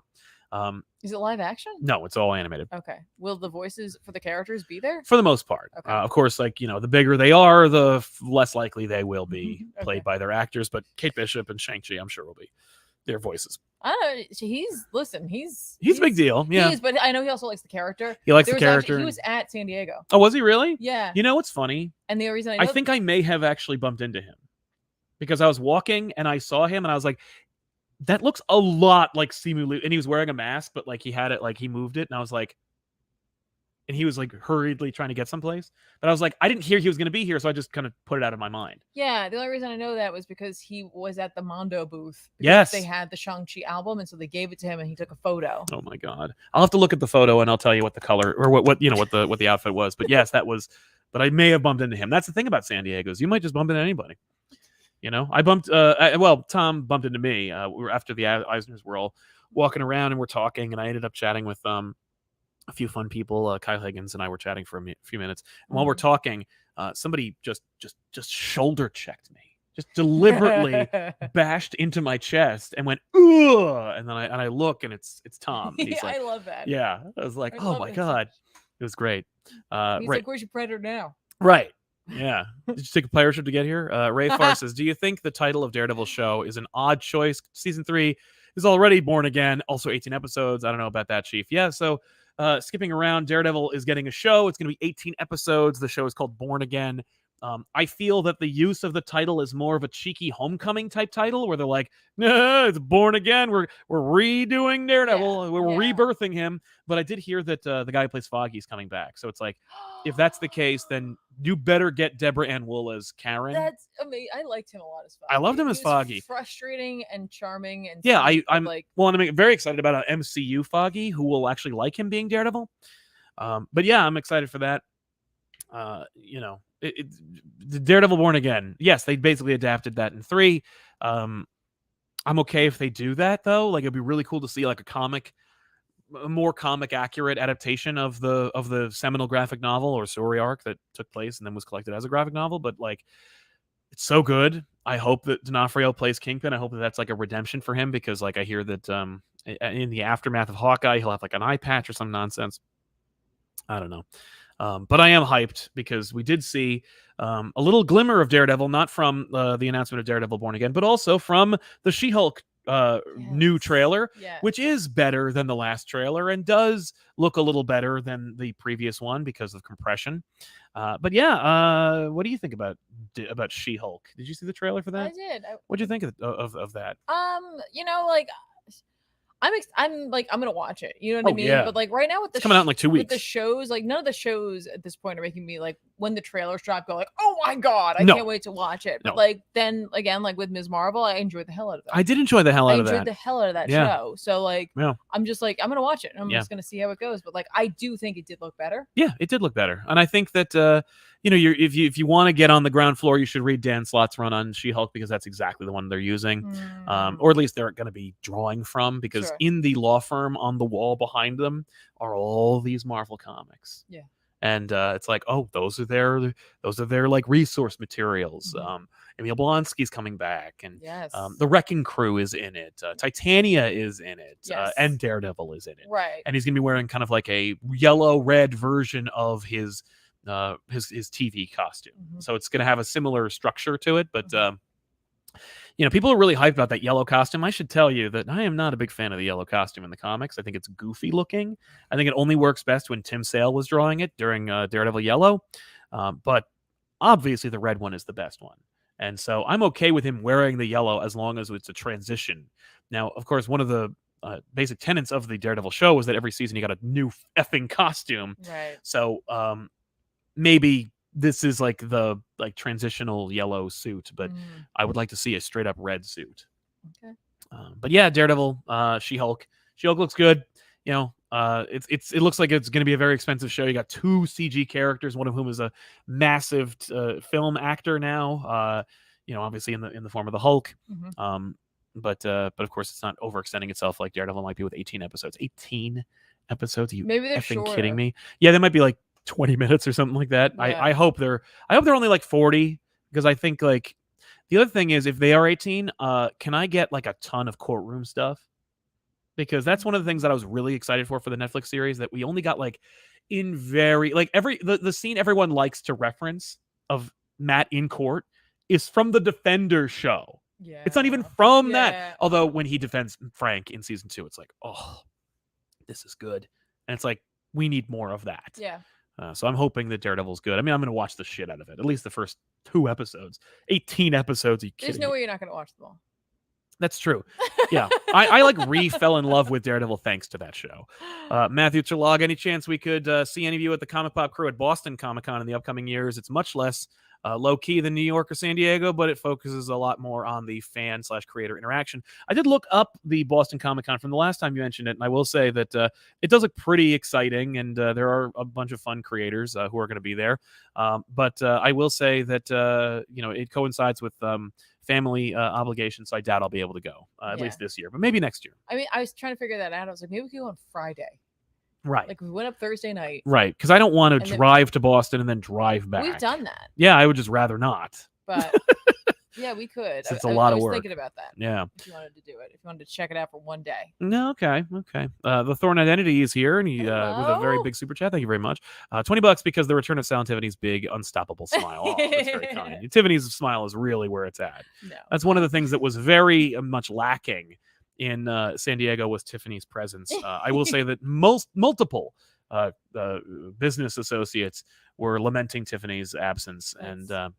Is it live action? No, it's all animated. Okay. Will the voices for the characters be there? For the most part. Okay. Of course, like, you know, the bigger they are, the less likely they will be played by their actors. But Kate Bishop and Shang-Chi, I'm sure, will be their voices. I don't know. He's a big deal. Yeah. He is, but I know he also likes the character. He likes the character. He was at San Diego. Oh, was he really? Yeah. You know what's funny? And the reason I think I may have actually bumped into him because I was walking and I saw him and I was like, that looks a lot like Simu Liu. And he was wearing a mask, but like he had it, like he moved it. And I was like, and he was like hurriedly trying to get someplace. But I was like, I didn't hear he was going to be here. So I just kind of put it out of my mind. Yeah. The only reason I know that was because he was at the Mondo booth. Yes. They had the Shang-Chi album. And so they gave it to him and he took a photo. Oh my God. I'll have to look at the photo and I'll tell you what the color or what the outfit was. But yes, that was, but I may have bumped into him. That's the thing about San Diego is you might just bump into anybody. You know, I bumped, Tom bumped into me. We were after the Eisners were all walking around and we're talking and I ended up chatting with a few fun people. Kyle Higgins and I were chatting for a few minutes. And while we're talking, somebody just shoulder checked me, just deliberately bashed into my chest and went, ugh. And then I look and it's Tom. And he's like, I love that. Yeah. I was like, oh my God. It was great. He's like, where's your predator now? Right. Yeah. Did you take a pirate ship to get here? Ray Farr says, do you think the title of Daredevil show is an odd choice? Season 3 is already Born Again. Also 18 episodes. I don't know about that, Chief. Yeah. So skipping around, Daredevil is getting a show. It's going to be 18 episodes. The show is called Born Again. I feel that the use of the title is more of a cheeky homecoming type title where they're like, no, it's Born Again. We're redoing Daredevil. We're rebirthing him. But I did hear that the guy who plays Foggy is coming back. So it's like, if that's the case, then you better get Deborah Ann Wool as Karen. That's amazing. I liked him a lot as Foggy. I loved him as Foggy. Frustrating and charming. And yeah, I'm like, well, I'm very excited about an MCU Foggy who will actually like him being Daredevil. But yeah, I'm excited for that. You know, the Daredevil Born Again. Yes, they basically adapted that in 3. I'm okay if they do that though. Like it'd be really cool to see like a more comic accurate adaptation of the seminal graphic novel or story arc that took place and then was collected as a graphic novel. But like, it's so good. I hope that D'Onofrio plays Kingpin. I hope that that's like a redemption for him because like I hear that in the aftermath of Hawkeye, he'll have like an eye patch or some nonsense. I don't know. But I am hyped because we did see a little glimmer of Daredevil, not from the announcement of Daredevil Born Again, but also from the She-Hulk new trailer, which is better than the last trailer and does look a little better than the previous one because of compression. But yeah, what do you think about She-Hulk? Did you see the trailer for that? I did. What do you think of that? You know, like I'm gonna watch it. You know what I mean? Yeah. But like right now with the coming out in like 2 weeks. With the shows, like none of the shows at this point are making me like when the trailers drop, go like, oh my God, I can't wait to watch it. But like, then again, like with Ms. Marvel, I enjoyed the hell out of that. I did enjoy the hell out of that. I enjoyed the hell out of that show. So like, I'm just like, I'm going to watch it. I'm just going to see how it goes. But like, I do think it did look better. Yeah, it did look better. And I think that, you know, if you want to get on the ground floor, you should read Dan Slott's run on She-Hulk, because that's exactly the one they're using, or at least they're going to be drawing from, because in the law firm on the wall behind them are all these Marvel comics. Yeah, and it's like, oh, those are their like resource materials. Emil Blonsky's coming back, and the Wrecking Crew is in it. Titania is in it, and Daredevil is in it. Right, and he's gonna be wearing kind of like a yellow-red version of his TV costume. So it's going to have a similar structure to it, but you know, people are really hyped about that yellow costume. I should tell you that I am not a big fan of the yellow costume in the comics. I think it's goofy looking. I think it only works best when Tim Sale was drawing it during Daredevil Yellow, but obviously the red one is the best one. And so I'm okay with him wearing the yellow as long as it's a transition. Now, of course, one of the basic tenets of the Daredevil show was that every season you got a new effing costume. Right. So maybe this is like the transitional yellow suit, but I would like to see a straight up red suit. Okay. But yeah, Daredevil, She-Hulk. She-Hulk looks good. You know, it looks like it's going to be a very expensive show. You got 2 CG characters, one of whom is a massive film actor now. You know, obviously in the form of the Hulk. But of course, it's not overextending itself like Daredevil might be with 18 episodes. 18 episodes? Are you maybe they're effing shorter. Kidding me? Yeah, they might be like 20 minutes or something like that. I hope they're only like 40, because I think like the other thing is, if they are 18, can I get like a ton of courtroom stuff? Because that's one of the things that I was really excited for the Netflix series, that we only got like in very like the scene everyone likes to reference of Matt in court is from the Defender show. Yeah. It's not even from that. Although when he defends Frank in season 2, it's like, oh, this is good. And it's like, we need more of that. Yeah. So I'm hoping that Daredevil's good. I mean, I'm going to watch the shit out of it. At least the first 2 episodes. 18 episodes. Are you kidding There's no me? way you're not going to watch them all. That's true. Yeah. I like fell in love with Daredevil thanks to that show. Matthew Terlog, any chance we could see any of you at the Comic Pop crew at Boston Comic Con in the upcoming years? It's much less low-key than New York or San Diego, but it focuses a lot more on the fan/creator interaction. I did look up the Boston Comic Con from the last time you mentioned it, and I will say that it does look pretty exciting, and there are a bunch of fun creators who are going to be there. But I will say that you know, it coincides with family obligations, so I doubt I'll be able to go at least this year, but maybe next year. I mean, I was trying to figure that out. I was like, maybe we could go on Friday. Right. Like we went up Thursday night. Right. Because I don't want to drive to Boston and then drive back. We've done that. Yeah, I would just rather not. But yeah, we could. It's a lot of work. I was thinking about that. Yeah. If you wanted to do it. If you wanted to check it out for one day. No, okay. The Thorn Identity is here, and he with a very big super chat. Thank you very much. $20 because the return of Silent Tiffany's big unstoppable smile. Oh, that's very kind. Tiffany's smile is really where it's at. No. That's one of the things that was very much lacking in San Diego, was Tiffany's presence. I will say that multiple business associates were lamenting Tiffany's absence, and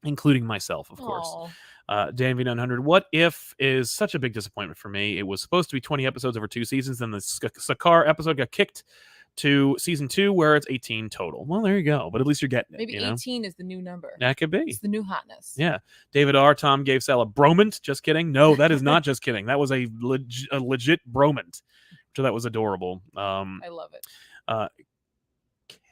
including myself, of course. Dan V900, What If is such a big disappointment for me. It was supposed to be 20 episodes over 2 seasons, then the Sakaar episode got kicked to season 2, where it's 18 total. Well, there you go, but at least you're getting it. Maybe 18 is the new number. That could be. It's the new hotness. Yeah. David R. Tom gave Sal a bromant. Just kidding. No, that is not just kidding. That was a legit bromant. So that was adorable. I love it.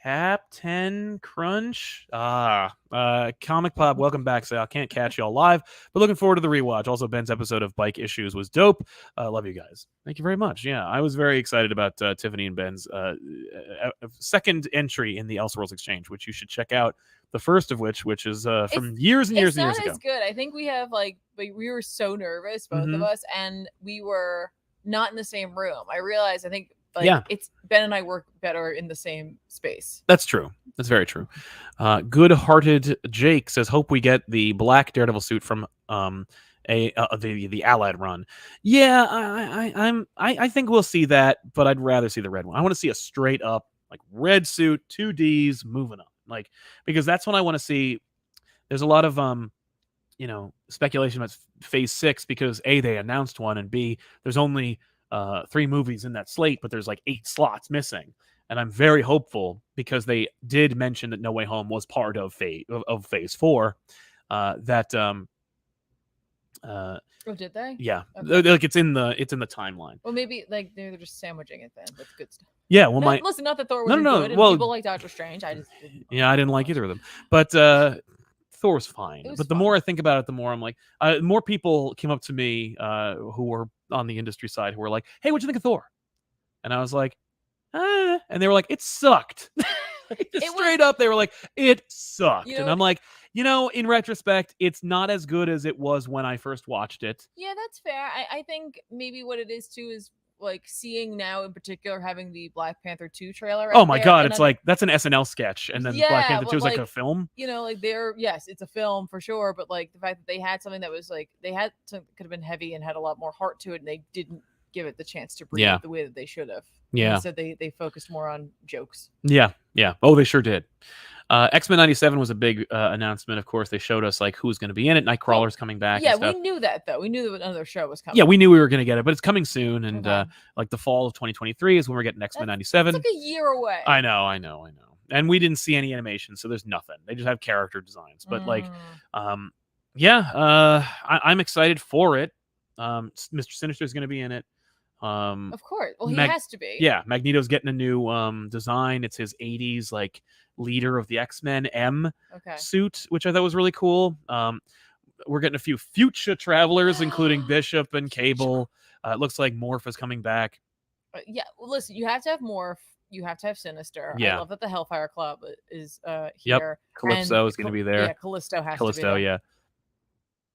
Captain Crunch. Comic Pop, welcome back, Sal. Can't catch y'all live, but looking forward to the rewatch. Also, Ben's episode of Bike Issues was dope. Love you guys. Thank you very much. Yeah, I was very excited about Tiffany and Ben's second entry in the Elseworlds Exchange, which you should check out. The first of which is from years and years and years ago. It's not as good. I think we have like we were so nervous, both of us, and we were not in the same room. I realized, I think, it's Ben and I work better in the same space. That's true. That's very true. Good-hearted Jake says, hope we get the black Daredevil suit from the Allied run. Yeah, I think we'll see that, but I'd rather see the red one. I want to see a straight up like red suit, 2Ds moving on, like, because that's what I want to see. There's a lot of speculation about Phase 6 because A, they announced one, and B, there's only 3 movies in that slate, but there's like 8 slots missing. and I'm very hopeful because they did mention that No Way Home was part of Phase 4. Oh, did they? Yeah, Okay. like it's in the timeline. Well, maybe like they're just sandwiching it then with good stuff. Yeah, well, Listen, not that Thor wasn't no. good, and Well, people like Doctor Strange. I just didn't. I didn't like either of them, but Thor's fine. But the more I think about it, the more I'm like, more people came up to me who were on the industry side who were like, "Hey, what'd you think of Thor?" And I was like, and they were like, "It sucked." Straight up, they were like, "It sucked," and I'm like, in retrospect, it's not as good as it was when I first watched it. Yeah, that's fair. I think maybe what it is too is like seeing now in particular having the Black Panther 2 trailer. Oh my god, it's like that's an SNL sketch, and then Black Panther 2 is like a film. Like yes, it's a film for sure, but like the fact that they had something that was like they had could have been heavy and had a lot more heart to it, and they didn't give it the chance to breathe the way that they should have. Yeah. So they focused more on jokes. Yeah. Oh, they sure did. X-Men 97 was a big announcement. Of course, they showed us like who's going to be in it. Nightcrawler's coming back. Yeah, we knew that though. We knew that another show was coming. Yeah, we knew we were going to get it, but it's coming soon. And like the fall of 2023 is when we're getting X-Men 97. It's like a year away. I know. And we didn't see any animation, so there's nothing. They just have character designs. But I'm excited for it. Mr. Sinister is going to be in it. Of course. Well, he has to be. Yeah, Magneto's getting a new design. It's his 80s like leader of the X-Men suit, which I thought was really cool. We're getting a few future travelers, including Bishop and Cable. It looks like Morph is coming back. Yeah, well, listen, you have to have Morph. You have to have Sinister. Yeah. I love that the Hellfire Club is here. Yep. Calypso is going to be there. Yeah, Callisto has to be there. Yeah.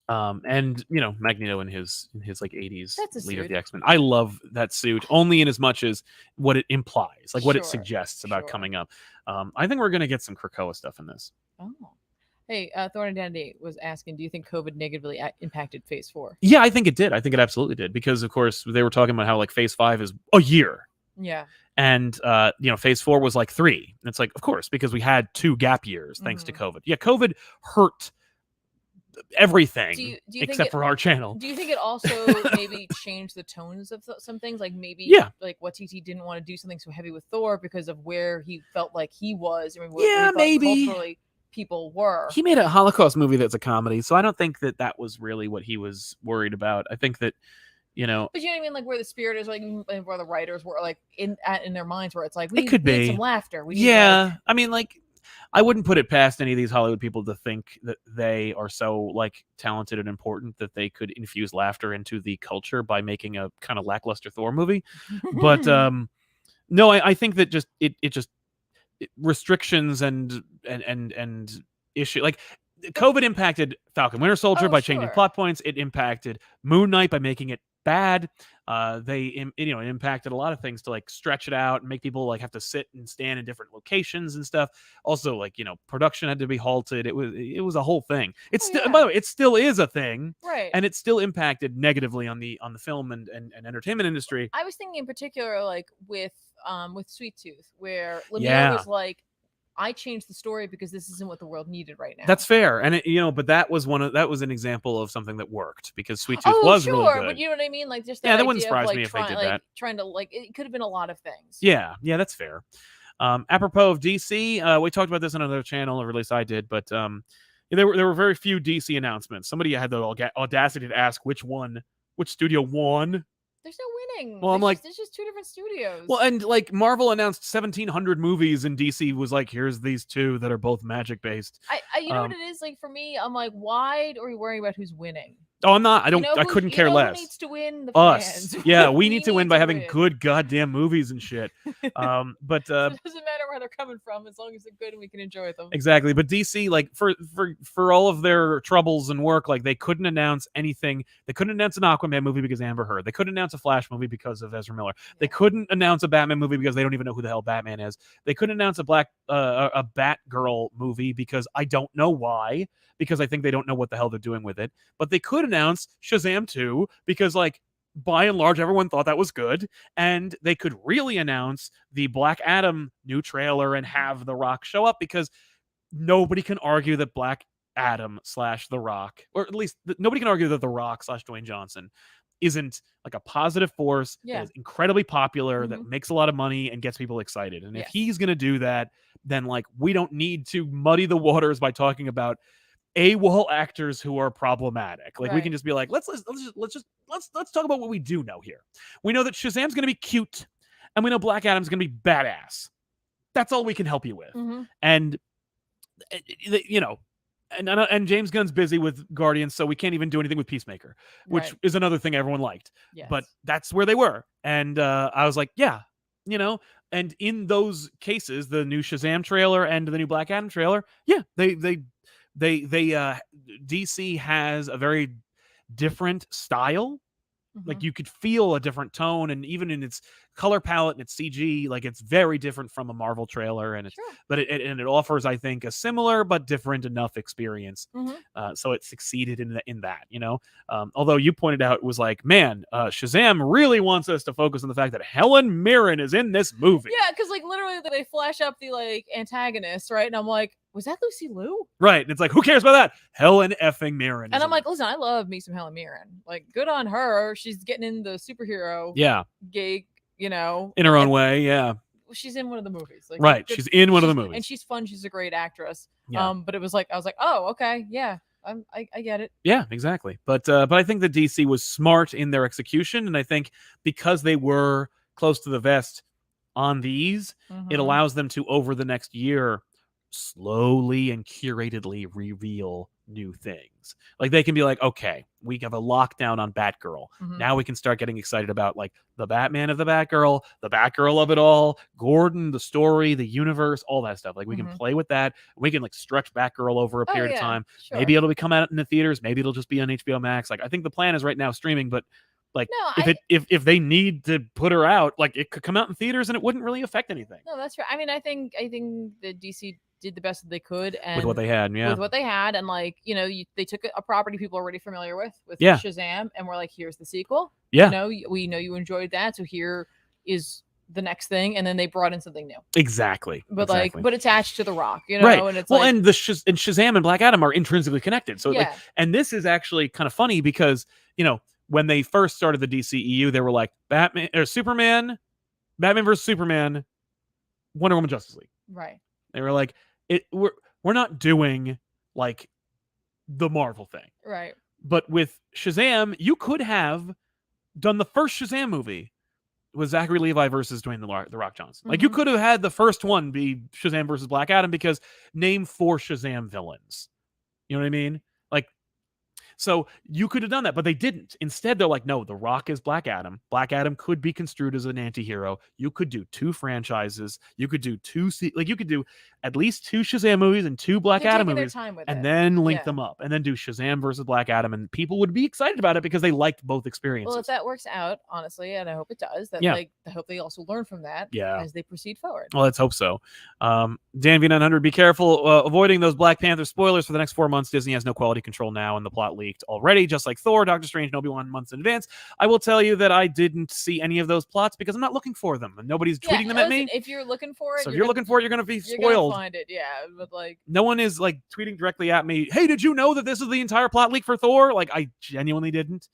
And Magneto in his like 80s leader of the X-Men. I love that suit only in as much as what it implies, like what it suggests about coming up. I think we're gonna get some Krakoa stuff in this. Oh, hey, Thorn Identity was asking, do you think COVID negatively impacted Phase 4? Yeah, I think it did. I think it absolutely did, because of course they were talking about how like Phase 5 is a year. Yeah. And Phase 4 was like 3. And it's like, of course, because we had 2 gap years thanks to COVID. Yeah, COVID hurt everything do you except for our channel. Do you think it also maybe changed the tones of some things? Like maybe like what TT didn't want to do something so heavy with Thor because of where he felt like he was. I mean, maybe culturally people were. He made a Holocaust movie that's a comedy, so I don't think that was really what he was worried about. I think that but you know what I mean, like where the spirit is, like where the writers were like in their minds, where it's like we need some laughter. I mean, like, I wouldn't put it past any of these Hollywood people to think that they are so like talented and important that they could infuse laughter into the culture by making a kind of lackluster Thor movie. But no, I think that just restrictions and issue, like COVID impacted Falcon Winter Soldier by changing plot points. It impacted Moon Knight by making it bad. They impacted a lot of things to like stretch it out and make people like have to sit and stand in different locations and stuff. Also, like, production had to be halted. It was a whole thing. It's still, by the way, it still is a thing, right? And it still impacted negatively on the film and entertainment industry. I was thinking in particular like with Sweet Tooth, where Lemire was like, I changed the story because this isn't what the world needed right now. That's fair. And but that was an example of something that worked, because Sweet Tooth was really good. But you know what I mean? Like just that wouldn't surprise me if they did that. Trying to like, it could have been a lot of things. Yeah, that's fair. Apropos of DC, we talked about this on another channel, or at least I did, but there were very few DC announcements. Somebody had the audacity to ask which studio won. There's no winning. Well, there's just 2 different studios. Well, and like Marvel announced 1,700 movies, and DC was like, here's these 2 that are both magic based. You know what it is, like for me, I'm like, why are we worrying about who's winning? Oh, I'm not. I couldn't care less. Who needs to win? The Us. fans. Yeah, we need to win by having good goddamn movies and shit. But it doesn't matter where they're coming from, as long as they're good and we can enjoy them. Exactly. But DC, like for all of their troubles and work, like they couldn't announce anything. They couldn't announce an Aquaman movie because Amber Heard. They couldn't announce a Flash movie because of Ezra Miller. Yeah. They couldn't announce a Batman movie because they don't even know who the hell Batman is. They couldn't announce a Batgirl movie because I don't know why. Because I think they don't know what the hell they're doing with it. But they could announce Shazam 2 because, like, by and large, everyone thought that was good. And they could really announce the Black Adam new trailer and have The Rock show up, because nobody can argue that Black Adam / The Rock, or at least nobody can argue that The Rock / Dwayne Johnson isn't like a positive force that is incredibly popular, that makes a lot of money and gets people excited. And if he's going to do that, then like we don't need to muddy the waters by talking about AWOL actors who are problematic. Like we can just be like, let's talk about what we do know here. We know that Shazam's going to be cute, and we know Black Adam's going to be badass. That's all we can help you with. And you know, and James Gunn's busy with Guardians, so we can't even do anything with Peacemaker, which is another thing everyone liked. But that's where they were, and I was like, yeah, you know. And in those cases, the new Shazam trailer and the new Black Adam trailer, DC has a very different style. Like you could feel a different tone, and even in its color palette and its CG, like it's very different from a Marvel trailer, and but it offers, I think, a similar but different enough experience. So it succeeded in that, you know. Although you pointed out, it was like, man, Shazam really wants us to focus on the fact that Helen Mirren is in this movie. Yeah, because like literally they flash up the like antagonist, right? And I'm like, was that Lucy Liu? Right. And it's like, who cares about that? Helen effing Mirren. And I'm like, listen, I love me some Helen Mirren. Like, good on her. She's getting in the superhero gig, you know. In her own way, yeah. She's in one of the movies. Like, right. She's in one of the movies. And she's fun. She's a great actress. But it was like, I was like, oh, okay, yeah. I get it. Yeah, exactly. But I think the DC was smart in their execution. And I think because they were close to the vest on these, it allows them to, over the next year, slowly and curatedly reveal new things. Like they can be like, okay, we have a lockdown on Batgirl. Now we can start getting excited about like the Batman of the Batgirl of it all, Gordon, the story, the universe, all that stuff. Like we can play with that. We can like stretch Batgirl over a period of time. Sure. Maybe it'll be come out in the theaters. Maybe it'll just be on HBO Max. Like I think the plan is right now streaming, but like if they need to put her out, like it could come out in theaters and it wouldn't really affect anything. No, that's right. I mean, I think the DC did the best that they could, and with what they had, and like, you know, they took a property people are already familiar with Shazam, and we're like, here's the sequel. You know, we know you enjoyed that, so here is the next thing, and then they brought in something new. Exactly. But attached to the Rock, you know. Right. And it's and Shazam and Black Adam are intrinsically connected. So like, and this is actually kind of funny because, you know, when they first started the DCEU, they were like Batman versus Superman, Wonder Woman, Justice League. Right. They were like, we're not doing like the Marvel thing. Right. But with Shazam, you could have done the first Shazam movie with Zachary Levi versus Dwayne the Rock Johnson. Like you could have had the first one be Shazam versus Black Adam, because name 4 Shazam villains. You know what I mean? Like, so you could have done that, but they didn't. Instead, they're like, no, The Rock is Black Adam. Black Adam could be construed as an anti-hero. You could do 2 franchises. You could do you could do at least 2 Shazam movies and 2 Black Adam movies, and then link them up, and then do Shazam versus Black Adam, and people would be excited about it because they liked both experiences. Well, if that works out, honestly, and I hope it does, that like I hope they also learn from that as they proceed forward. Well, let's hope so. Dan V900, be careful avoiding those Black Panther spoilers for the next 4 months. Disney has no quality control now, and the plot leaked already, just like Thor, Doctor Strange, and Obi-Wan months in advance. I will tell you that I didn't see any of those plots because I'm not looking for them, and nobody's tweeting them at me. If you're looking for it, so if you're looking for it, you're going to be spoiled. Find it, but like no one is like tweeting directly at me, hey, did you know that this is the entire plot leak for Thor? Like I genuinely didn't.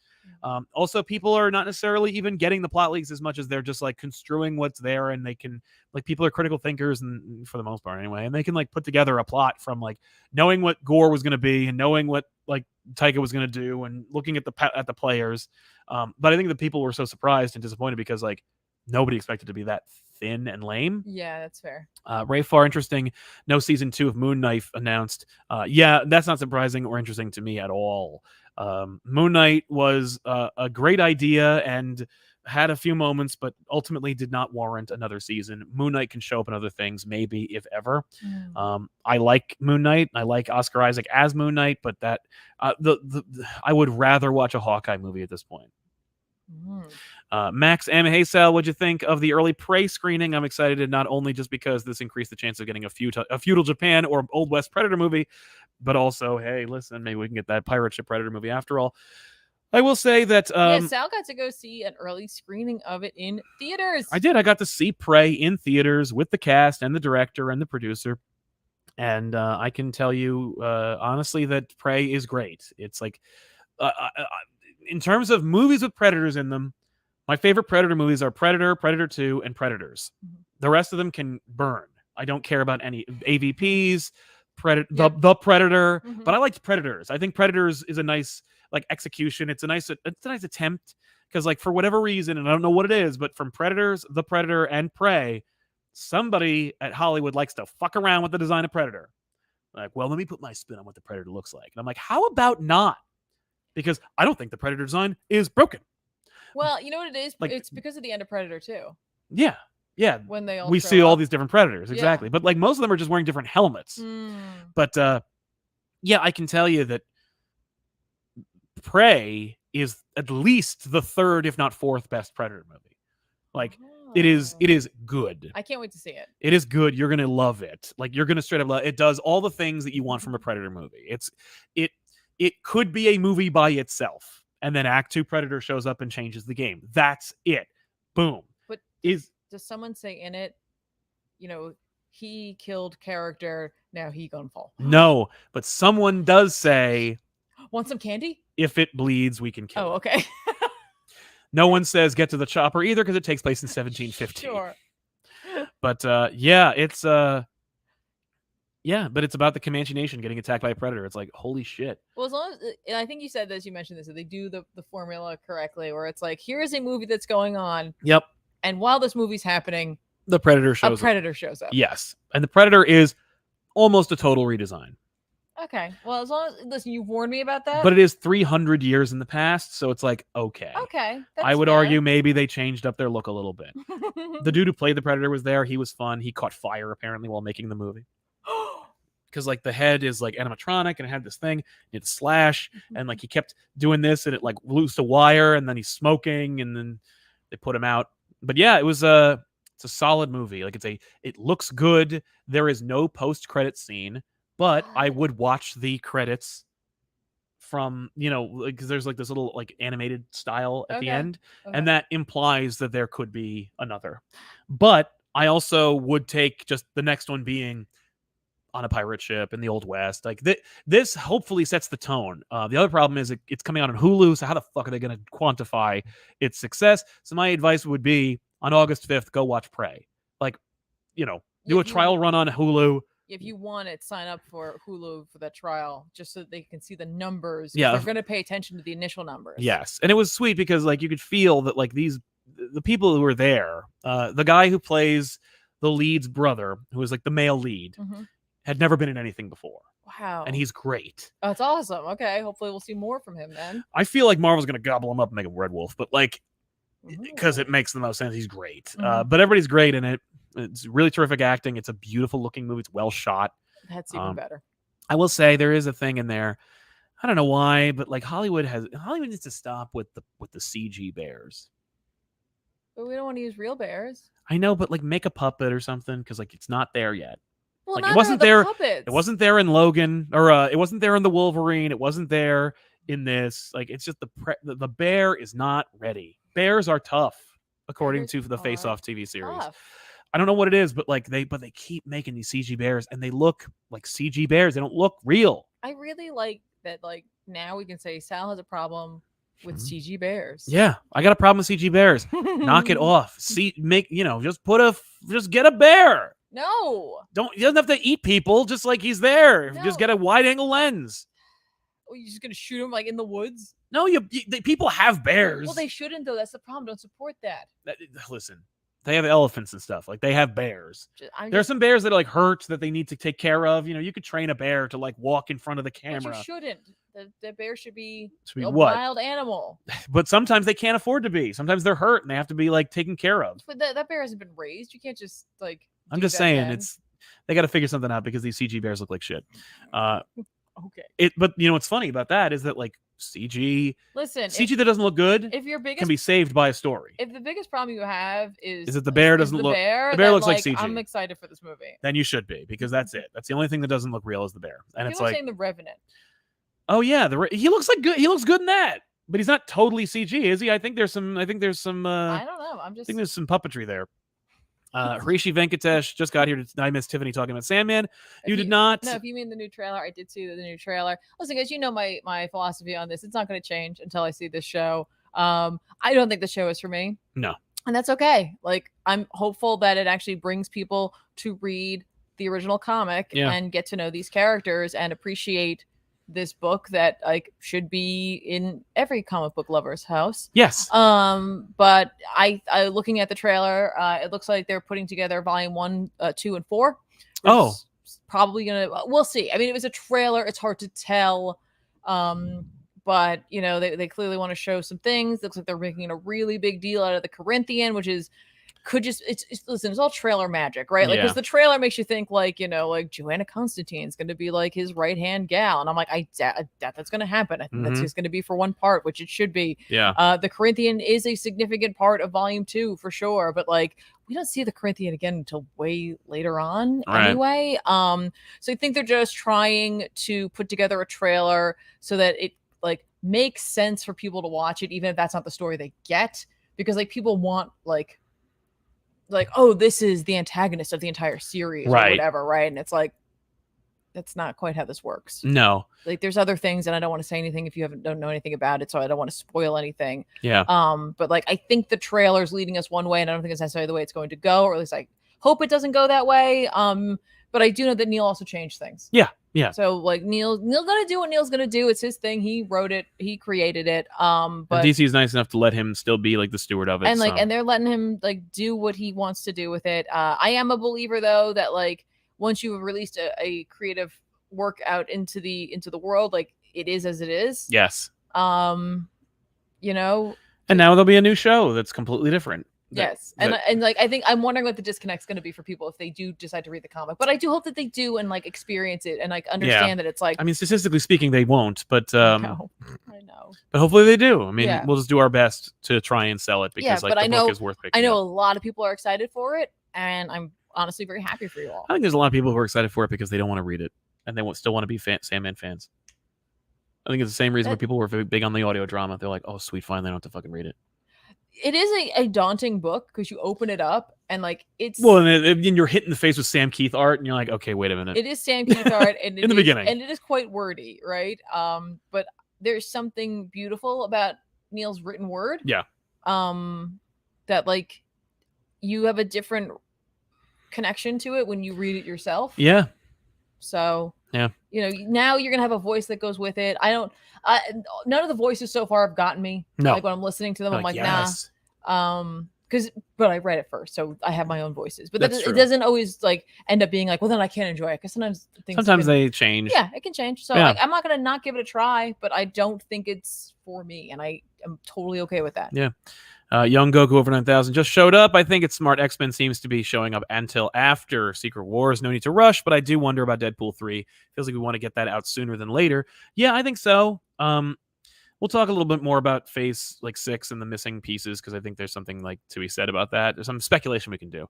Also, people are not necessarily even getting the plot leaks as much as they're just like construing what's there, and they can, like, people are critical thinkers, and for the most part anyway, and they can like put together a plot from like knowing what Gore was going to be and knowing what like Taika was going to do and looking at the players. But I think the people were so surprised and disappointed because like nobody expected to be that thin and lame. Yeah, that's fair. Ray Far, interesting. No season 2 of Moon Knight announced. Yeah, that's not surprising or interesting to me at all. Moon Knight was a great idea and had a few moments, but ultimately did not warrant another season. Moon Knight can show up in other things, maybe, if ever. I like Moon Knight. I like Oscar Isaac as Moon Knight, but that I would rather watch a Hawkeye movie at this point. Max M. Hey Sal, what'd you think of the early Prey screening? I'm excited, not only just because this increased the chance of getting a feudal Japan or Old West Predator movie, but also, hey, listen, maybe we can get that pirate ship Predator movie after all. I will say that Sal got to go see an early screening of it in theaters. I did. I got to see Prey in theaters with the cast and the director and the producer. And I can tell you honestly that Prey is great. It's like in terms of movies with predators in them, my favorite Predator movies are Predator, Predator 2, and Predators. The rest of them can burn. I don't care about any AVPs, the Predator, but I liked Predators. I think Predators is a nice like execution. It's a nice attempt because like for whatever reason, and I don't know what it is, but from Predators, the Predator, and Prey, somebody at Hollywood likes to fuck around with the design of Predator. Like, well, let me put my spin on what the Predator looks like. And I'm like, how about not? Because I don't think the Predator design is broken. Well, you know what it is? Like, it's because of the end of Predator 2. Yeah. When they all we see all these different Predators, exactly. Yeah. But like most of them are just wearing different helmets. But yeah, I can tell you that Prey is at least the third, if not fourth, best Predator movie. Like it is good. I can't wait to see it. It is good. You're gonna love it. Like you're gonna straight up love it. It does all the things that you want from a Predator movie. It could be a movie by itself. And then Act 2 Predator shows up and changes the game. That's it. Boom. But does someone say in it, you know, he killed character, now he gonna fall? No, but someone does say, want some candy? If it bleeds, we can kill it. Oh, okay. No one says get to the chopper either because it takes place in 1715. Sure. But yeah, it's yeah, but it's about the Comanche Nation getting attacked by a predator. It's like, holy shit. Well, as long as, and I think you said this, you mentioned this, that they do the formula correctly, where it's like, here is a movie that's going on. Yep. And while this movie's happening, the predator shows up. A predator shows up. Yes. And the predator is almost a total redesign. Okay. Well, as long as, listen, you warned me about that. But it is 300 years in the past, so it's like, okay. Okay. I would argue maybe they changed up their look a little bit. The dude who played the predator was there. He was fun. He caught fire, apparently, while making the movie. Because like the head is like animatronic and it had this thing, it's slash, and like he kept doing this and it like loosed a wire and then he's smoking and then they put him out. But yeah, it's a solid movie. Like it looks good. There is no post-credit scene, but I would watch the credits from, you know, because there's like this little like animated style at the end, and that implies that there could be another. But I also would take just the next one being on a pirate ship in the Old West. Like this hopefully sets the tone. The other problem is it's coming out on Hulu, so how the fuck are they going to quantify its success? So my advice would be on August 5th, go watch Prey. Like, you know, do a trial run on Hulu. If you want it, sign up for Hulu for that trial, just so that they can see the numbers. Yeah. They're going to pay attention to the initial numbers. Yes. And it was sweet because like you could feel that like the people who were there, the guy who plays the lead's brother, who is like the male lead, had never been in anything before. Wow. And he's great. Oh, that's awesome. Okay. Hopefully we'll see more from him then. I feel like Marvel's going to gobble him up and make him Red Wolf, but like, because it makes the most sense. He's great. But everybody's great in it. It's really terrific acting. It's a beautiful looking movie. It's well shot. That's even better. I will say there is a thing in there. I don't know why, but like Hollywood needs to stop with the CG bears. But we don't want to use real bears. I know, but like make a puppet or something because like it's not there yet. Well, like it wasn't there. Puppets. It wasn't there in Logan, or it wasn't there in the Wolverine. It wasn't there in this. Like it's just the bear is not ready. Bears are tough, according to the Face Off TV series. Tough. I don't know what it is, but like they keep making these CG bears, and they look like CG bears. They don't look real. I really like that. Like now we can say Sal has a problem with CG bears. Yeah, I got a problem with CG bears. Knock it off. Just get a bear. No. He doesn't have to eat people, just like he's there. No. Just get a wide angle lens. Oh, you're just gonna shoot him like in the woods? No, people have bears. Well, they shouldn't though. That's the problem. Don't support that. Listen, they have elephants and stuff. Like they have bears. There's some bears that are like hurt that they need to take care of. You know, you could train a bear to like walk in front of the camera. But you shouldn't. The bear should be a what? wild animal. But sometimes they can't afford to be. Sometimes they're hurt and they have to be like taken care of. But that bear hasn't been raised. You can't just like. I'm just saying they got to figure something out because these CG bears look like shit. Okay. But you know what's funny about that is that like CG that doesn't look good can be saved by a story. If the biggest problem you have is that the bear doesn't look, the bear looks like CG. I'm excited for this movie. Then you should be, because that's it. That's the only thing that doesn't look real is the bear. And it's like saying the Revenant. Oh yeah, he looks like good. He looks good in that, but he's not totally CG, is he? I think there's some. I don't know. I think there's some puppetry there. Hrishi Venkatesh just got here. I missed Tiffany talking about Sandman. You did not. No, if you mean the new trailer, I did see the new trailer. Listen, guys, you know my philosophy on this. It's not going to change until I see this show. I don't think the show is for me. No. And that's okay. Like, I'm hopeful that it actually brings people to read the original comic and get to know these characters and appreciate this book that like should be in every comic book lover's house. Yes. But I looking at the trailer, it looks like they're putting together volume 1, 2, and 4. Oh, probably we'll see. I mean, it was a trailer. It's hard to tell. But you know, they clearly want to show some things. Looks like they're making a really big deal out of the Corinthian, which is listen, it's all trailer magic, right? Like, because the trailer makes you think like, you know, like Joanna Constantine's going to be like his right hand gal, and I'm like, that's going to happen. I think that's just going to be for one part, which it should be. Yeah. The Corinthian is a significant part of volume 2 for sure, but like we don't see the Corinthian again until way later on anyway. So I think they're just trying to put together a trailer so that it like makes sense for people to watch it, even if that's not the story they get, because like people want like, oh, this is the antagonist of the entire series or whatever, right? And it's like, that's not quite how this works. No. Like, there's other things, and I don't want to say anything if you don't know anything about it, so I don't want to spoil anything. Yeah. But like, I think the trailer's leading us one way, and I don't think it's necessarily the way it's going to go, or at least I hope it doesn't go that way. But I do know that Neil also changed things. Yeah. Yeah. So like Neil's gonna do what Neil's gonna do. It's his thing. He wrote it. He created it. But DC is nice enough to let him still be like the steward of it. And like, and they're letting him like do what he wants to do with it. I am a believer though that like once you've released a creative work out into the world, like it is as it is. Yes. You know. And now there'll be a new show that's completely different. Yes. And like, I think I'm wondering what the disconnect's going to be for people if they do decide to read the comic, but I do hope that they do and like experience it and like understand that it's like, I mean, statistically speaking, they won't, but, I know, but hopefully they do. I mean, we'll just do our best to try and sell it because like the book is worth picking I know up. a lot of people are excited for it, and I'm honestly very happy for you all. I think there's a lot of people who are excited for it because they don't want to read it and they still want to be Sandman fans. I think it's the same reason why people were big on the audio drama. They're like, oh, sweet, finally I don't have to fucking read it. It is a daunting book because you open it up and like it's and you're hit in the face with Sam Keith art and you're like, okay, wait a minute. It is Sam Keith art and in the beginning, and it is quite wordy, right? But there's something beautiful about Neil's written word. Yeah. That like you have a different connection to it when you read it yourself. Yeah. So yeah, you know, now you're gonna have a voice that goes with it. None of the voices so far have gotten me. No. Like when I'm listening to them, I'm like, yes. Nah. But I read it first, so I have my own voices. But it true. doesn't always like end up being like, well, then I can't enjoy it because sometimes they change. Yeah, it can change. So like, I'm not gonna not give it a try, but I don't think it's for me, and I am totally okay with that. Yeah. Young Goku over 9,000 just showed up. I think it's smart. X-Men seems to be showing up until after Secret Wars. No need to rush, but I do wonder about Deadpool 3. Feels like we want to get that out sooner than later. Yeah, I think so. We'll talk a little bit more about Phase 6 and the missing pieces because I think there's something like to be said about that. There's some speculation we can do.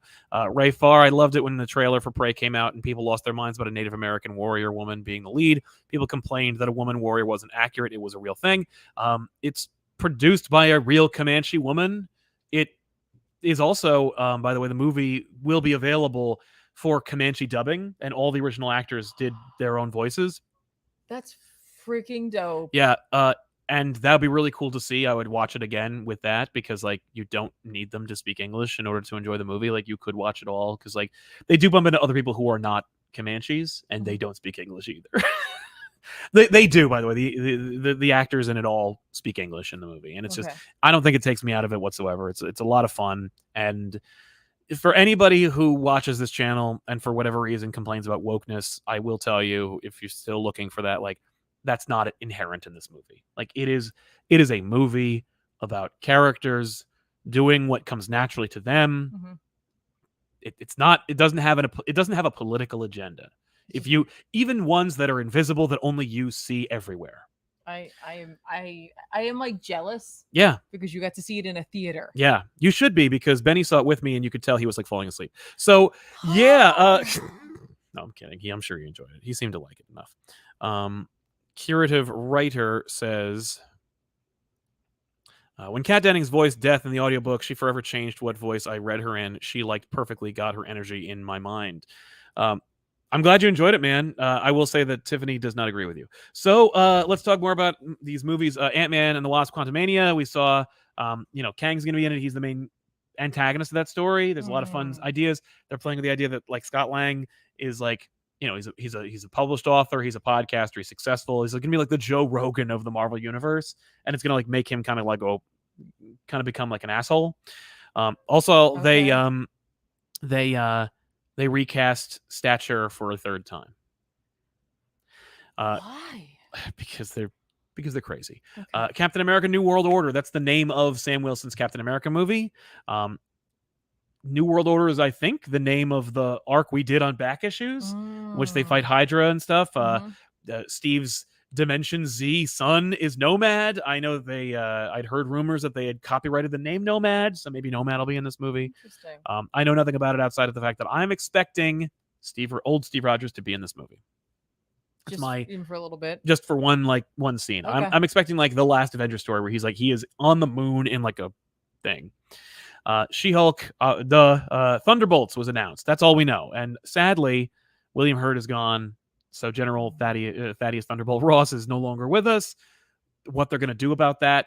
Ray Farr, I loved it when the trailer for Prey came out and people lost their minds about a Native American warrior woman being the lead. People complained that a woman warrior wasn't accurate. It was a real thing. It's produced by a real Comanche woman. It is also, by the way, the movie will be available for Comanche dubbing, and all the original actors did their own voices. That's freaking dope. Yeah, and that would be really cool to see. I would watch it again with that because, like, you don't need them to speak English in order to enjoy the movie. Like, you could watch it all because, like, they do bump into other people who are not Comanches, and they don't speak English either. They do, by the way. The actors in it all speak English in the movie, and it's just I don't think it takes me out of it whatsoever. It's a lot of fun, and for anybody who watches this channel and for whatever reason complains about wokeness, I will tell you, if you're still looking for that, like that's not inherent in this movie. Like it is a movie about characters doing what comes naturally to them. Mm-hmm. It doesn't have a political agenda. If you even ones that are invisible that only you see everywhere. I am like jealous. Yeah. Because you got to see it in a theater. Yeah. You should be because Benny saw it with me and you could tell he was like falling asleep. So yeah. No, I'm kidding. I'm sure he enjoyed it. He seemed to like it enough. Curative Writer says When Kat Dennings voiced Death in the audiobook, she forever changed what voice I read her in. She perfectly got her energy in my mind. I'm glad you enjoyed it, man. I will say that Tiffany does not agree with you. So let's talk more about these movies. Ant-Man and the Wasp: Quantumania. We saw, Kang's going to be in it. He's the main antagonist of that story. There's a lot of fun ideas. They're playing with the idea that Scott Lang is he's a published author. He's a podcaster. He's successful. He's going to be the Joe Rogan of the Marvel universe, and it's going to make him kind of become an asshole. Also, Okay. they recast Stature for a third time. Why? Because they're crazy. Okay. Captain America: New World Order. That's the name of Sam Wilson's Captain America movie. New World Order is, I think, the name of the arc we did on back issues, in which they fight Hydra and stuff. Steve's Dimension Z son is Nomad. I know I'd heard rumors that they had copyrighted the name Nomad, so maybe Nomad will be in this movie. Interesting. I know nothing about it outside of the fact that I'm expecting old Steve Rogers to be in this movie. Even for a little bit. Just for one scene. Okay. I'm expecting the last Avengers story where he is on the moon in a thing. She-Hulk, the Thunderbolts was announced. That's all we know. And sadly, William Hurt is gone. So General Thaddeus Thunderbolt Ross is no longer with us. What they're going to do about that,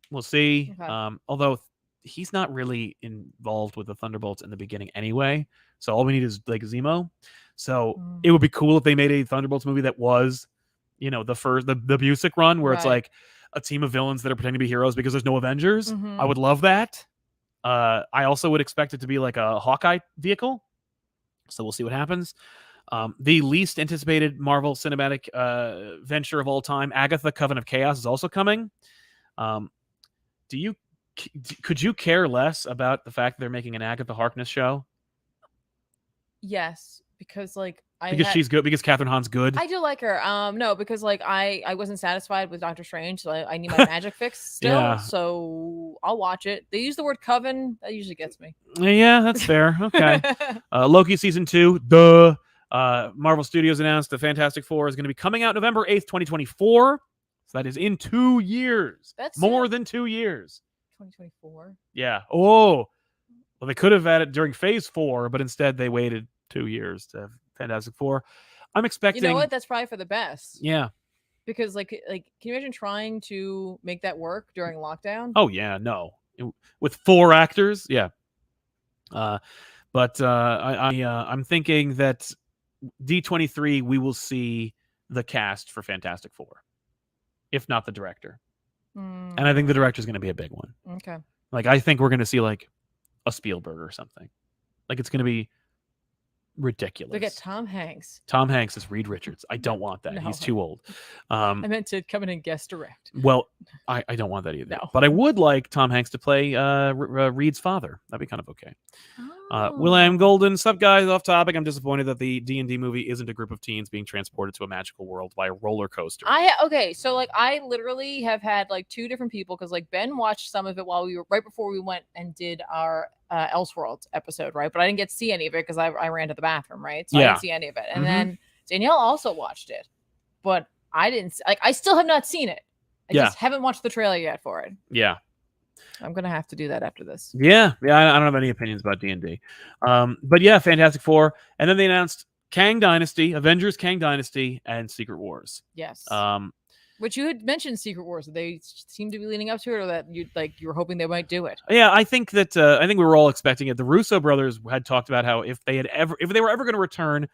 we'll see. Okay. Although he's not really involved with the Thunderbolts in the beginning anyway. So all we need is Zemo. So it would be cool if they made a Thunderbolts movie that was, the Busick run where it's a team of villains that are pretending to be heroes because there's no Avengers. I would love that. I also would expect it to be a Hawkeye vehicle. So we'll see what happens. The least anticipated Marvel cinematic venture of all time, Agatha: Coven of Chaos, is also coming. Could you care less about the fact that they're making an Agatha Harkness show? Yes, because she's good, because Catherine Hahn's good. I do like her. No, because I wasn't satisfied with Doctor Strange, so I need my magic fix still. Yeah. So I'll watch it. They use the word coven. That usually gets me. Yeah, that's fair. Okay. Loki season 2. Duh. Marvel Studios announced the Fantastic Four is going to be coming out November 8th, 2024. So that is in 2 years. That's more than 2 years. 2024. Yeah. Oh. Well, they could have had it during Phase 4, but instead they waited 2 years to have Fantastic Four. I'm expecting. You know what? That's probably for the best. Yeah. Because can you imagine trying to make that work during lockdown? Oh yeah, no. With 4 actors, yeah. But I'm thinking that D23 we will see the cast for Fantastic Four, if not the director. And I think the director is going to be a big one. Okay. I think we're going to see a Spielberg or something. It's going to be ridiculous. They get Tom Hanks. Tom Hanks is Reed Richards. I don't want that. No. He's too old. I meant to come in and guest direct. Well, I don't want that either. No. But I would like Tom Hanks to play Reed's father. That'd be kind of okay. Will.i.am Golden. Sup, guys? Off topic. I'm disappointed that the D&D movie isn't a group of teens being transported to a magical world by a roller coaster. So I literally have had 2 different people, because Ben watched some of it while we were right before we went and did our Elseworlds episode, right? But I didn't get to see any of it because I ran to the bathroom, right? So I didn't see any of it. And then Danielle also watched it, but I didn't. I still have not seen it. I just haven't watched the trailer yet for it. Yeah. I'm gonna have to do that after this. Yeah. I don't have any opinions about D&D. But yeah, Fantastic Four. And then they announced Kang Dynasty, Avengers Kang Dynasty, and Secret Wars. Yes. Which you had mentioned Secret Wars. They seem to be leaning up to it, or that you were hoping they might do it. Yeah, I think that we were all expecting it. The Russo brothers had talked about how if they were ever going to return,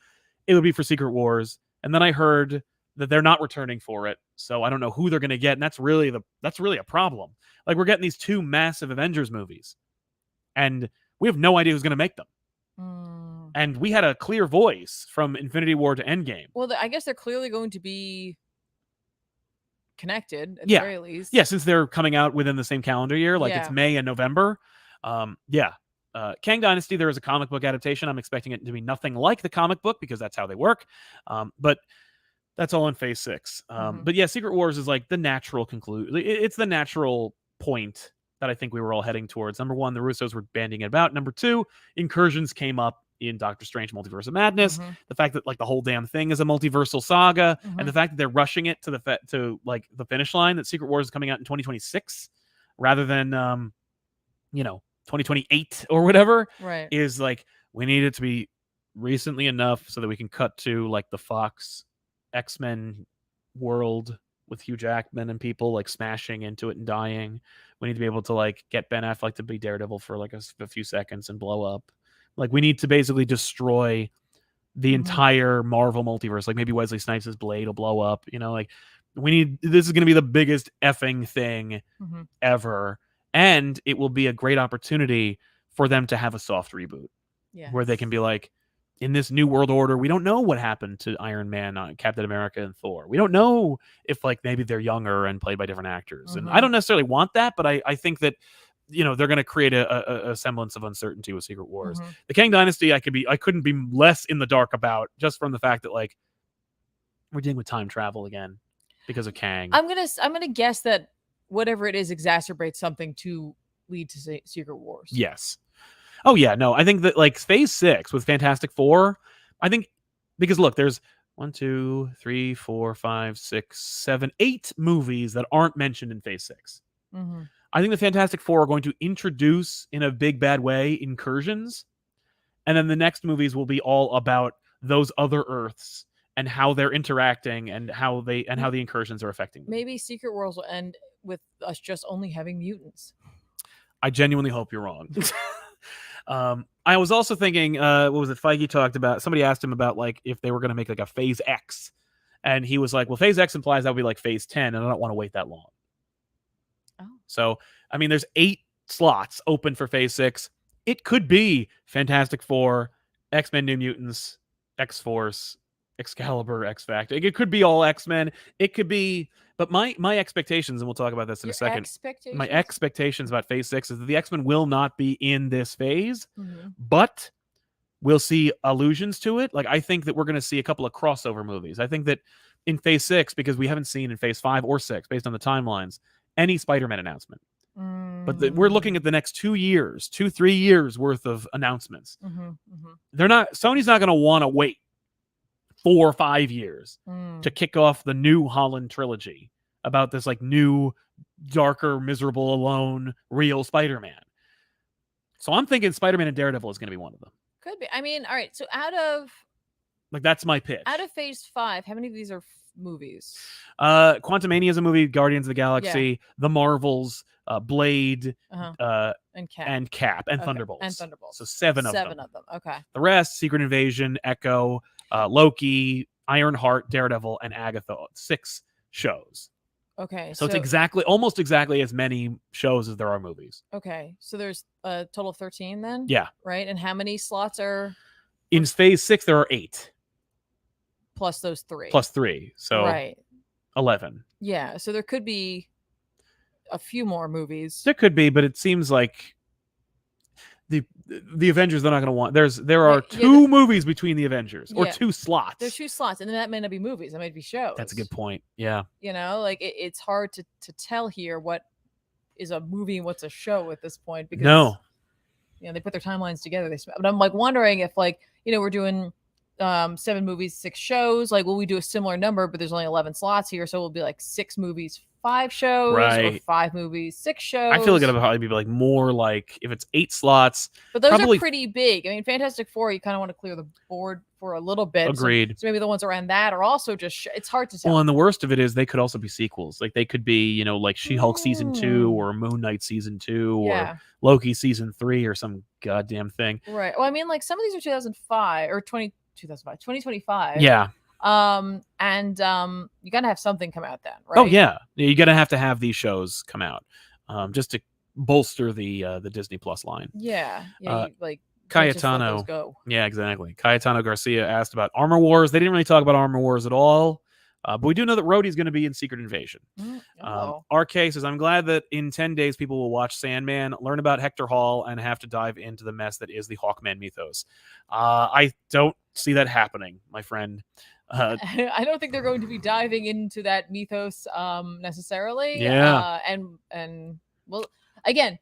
it would be for Secret Wars. And then I heard that they're not returning for it. So I don't know who they're going to get, and that's really a problem. We're getting these 2 massive Avengers movies, and we have no idea who's going to make them. And we had a clear voice from Infinity War to Endgame. Well, I guess they're clearly going to be connected at the very least. Yeah, since they're coming out within the same calendar year, it's May and November. Kang Dynasty, there is a comic book adaptation. I'm expecting it to be nothing like the comic book because that's how they work. But that's all in Phase 6. But yeah, Secret Wars is the natural conclusion. It's the natural point that I think we were all heading towards. Number 1, the Russos were banding it about. Number 2, Incursions came up in Doctor Strange Multiverse of Madness, Mm-hmm. the fact that like the whole damn thing is a multiversal saga, Mm-hmm. and the fact that they're rushing it to the finish line, that Secret Wars is coming out in 2026 rather than 2028 or whatever, Right. is like, we need it to be recently enough so that we can cut to like the Fox X-Men world with Hugh Jackman and people like smashing into it and dying. We need to be able to like get Ben Affleck to be Daredevil for like a few seconds and blow up. Like, we need to basically destroy the entire Marvel multiverse. Like, maybe Wesley Snipes' blade will blow up. Like, this is going to be the biggest effing thing ever. And it will be a great opportunity for them to have a soft reboot. Yeah. Where they can be like, in this new world order, we don't know what happened to Iron Man, Captain America, and Thor. We don't know if like maybe they're younger and played by different actors. And I don't necessarily want that, but I think that they're going to create a semblance of uncertainty with Secret Wars. The Kang Dynasty, I couldn't be less in the dark about, just from the fact that like we're dealing with time travel again because of Kang. I'm gonna guess that whatever it is exacerbates something to lead to Secret Wars. Yes. Oh yeah, no, I think that like Phase 6 with Fantastic Four, I think, because look, there's 1, 2, 3, 4, 5, 6, 7, 8 movies that aren't mentioned in Phase 6. I think the Fantastic Four are going to introduce, in a big bad way, incursions, and then the next movies will be all about those other Earths and how they're interacting and how the incursions are affecting them. Maybe Secret Wars will end with us just only having mutants. I genuinely hope you're wrong. I was also thinking, what was it Feige talked about? Somebody asked him about like if they were going to make like a Phase X, and he was like, well, Phase X implies that would be like Phase 10, and I don't want to wait that long. So, I mean, there's 8 slots open for Phase 6. It could be Fantastic Four, X-Men New Mutants, X-Force, Excalibur, X-Factor. It could be all X-Men. It could be... But my expectations, and we'll talk about this in a second. My expectations about Phase 6 is that the X-Men will not be in this phase, but we'll see allusions to it. Like, I think that we're going to see a couple of crossover movies. I think that in Phase 6, because we haven't seen in Phase 5 or 6, based on the timelines, any Spider-Man announcement. But we're looking at the next 3 years worth of announcements. Sony's not going to want to wait 4 or 5 years to kick off the new Holland trilogy about this like new, darker, miserable, alone, real Spider-Man. So I'm thinking Spider-Man and Daredevil is going to be one of them. Could be. I mean, all right. So out of that's my pitch. Out of Phase 5, how many of these are movies? Quantumania is a movie. Guardians of the Galaxy, The Marvels, Blade, and Cap, and Thunderbolts. So 7 of them. 7 of them. Okay. The rest: Secret Invasion, Echo, Loki, Ironheart, Daredevil, and Agatha. 6 shows. Okay. So it's almost exactly as many shows as there are movies. Okay. So there's a total of 13 then? Yeah. Right? And how many slots are... In Phase 6, there are 8. Plus those 3. Plus 3. So right. 11. Yeah. So there could be a few more movies. There could be, but it seems like the Avengers, they're not going to want... There are 2 movies between the Avengers, or 2 slots. There's 2 slots, and then that may not be movies. That might be shows. That's a good point. Yeah. Like it's hard to tell here what is a movie and what's a show at this point, because they put their timelines together. But I'm like wondering if we're doing 7 movies, 6 shows. Like, will we do a similar number, but there's only 11 slots here, so it'll be like 6 movies, 5 shows, or 5 movies, 6 shows. I feel like it'll probably be like more like if it's 8 slots. But those are pretty big. I mean, Fantastic Four, you kind of want to clear the board for a little bit. Agreed. So maybe the ones around that are also just it's hard to tell. Well, and the worst of it is they could also be sequels. Like, they could be, like She-Hulk season 2 or Moon Knight season 2 or Loki season 3 or some goddamn thing. Right. Well, I mean, like some of these are 2005 or 2025. Yeah. And you gotta have something come out then, right? Oh yeah, you gotta have to have these shows come out, just to bolster the Disney Plus line. Yeah. Like Cayetano. Go. Yeah, exactly. Cayetano Garcia asked about Armor Wars. They didn't really talk about Armor Wars at all, but we do know that Rhodey's going to be in Secret Invasion. RK says, I'm glad that in 10 days people will watch Sandman, learn about Hector Hall, and have to dive into the mess that is the Hawkman mythos. I don't see that happening, my friend. I don't think they're going to be diving into that mythos necessarily. Yeah. And well, again,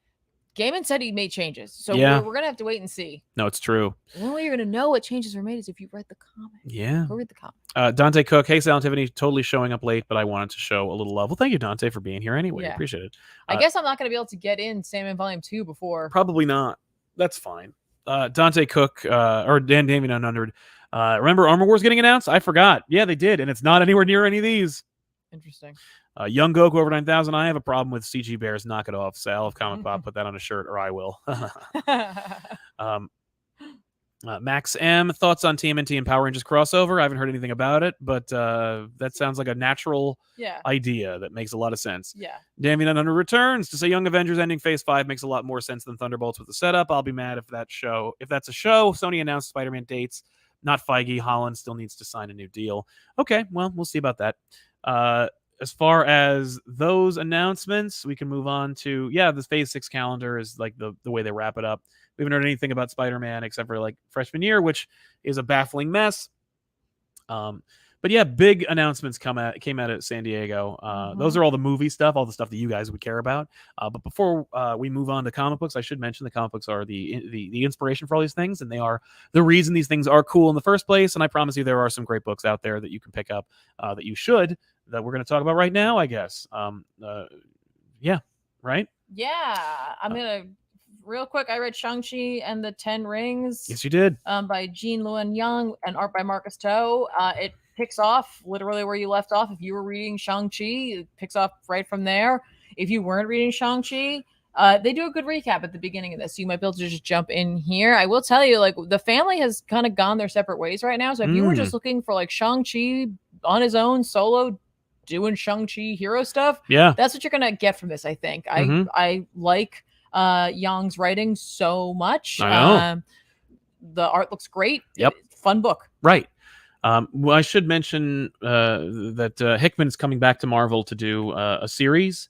Gaiman said he made changes, so Yeah. we're gonna have to wait and see. No, it's true. The only way you're gonna know what changes were made is if you read the comic. Yeah. Go read the comic. Dante Cook, hey, Sal and Tiffany, totally showing up late, but I wanted to show a little love. Well, thank you, Dante, for being here anyway. Yeah. Appreciate it. I guess I'm not gonna be able to get in Sandman Volume 2 before. Probably not. That's fine. Dante Cook or Dan Damien Unundered. Remember Armor Wars getting announced? I forgot. Yeah, they did, and it's not anywhere near any of these. Interesting. Young Goku over 9,000. I have a problem with CG Bears. Knock it off, Sal. If ComicPop put that on a shirt, or I will. Max M, thoughts on TMNT and Power Rangers crossover? I haven't heard anything about it, but that sounds like a natural idea that makes a lot of sense. Yeah. Damien Unundered returns to say Young Avengers ending Phase 5 makes a lot more sense than Thunderbolts with the setup. I'll be mad if that's a show. Sony announced Spider-Man dates, not Feige. Holland still needs to sign a new deal. Okay, well, we'll see about that. As far as those announcements, we can move on to, this Phase 6 calendar is like the way they wrap it up. We haven't heard anything about Spider-Man except for like freshman year, which is a baffling mess. But yeah, big announcements came out at San Diego. Those are all the movie stuff, all the stuff that you guys would care about. But before we move on to comic books, I should mention the comic books are the inspiration for all these things, and they are the reason these things are cool in the first place. And I promise you, there are some great books out there that you can pick up that you should, that we're going to talk about right now, I guess. Right? Yeah, I'm gonna real quick. I read Shang-Chi and the 10 Rings. Yes, you did. By Jean Luen Young and art by Marcus To. It picks off literally where you left off. If you were reading Shang-Chi, it picks up right from there. If you weren't reading Shang-Chi, they do a good recap at the beginning of this. So you might be able to just jump in here. I will tell you, like, the family has kind of gone their separate ways right now. So if you were just looking for like Shang-Chi on his own solo doing Shang-Chi hero stuff, that's what you're gonna get from this. I think I like Young's writing so much. I know. The art looks great. Yep. Fun book. Right. Well, I should mention that Hickman's coming back to Marvel to do a series.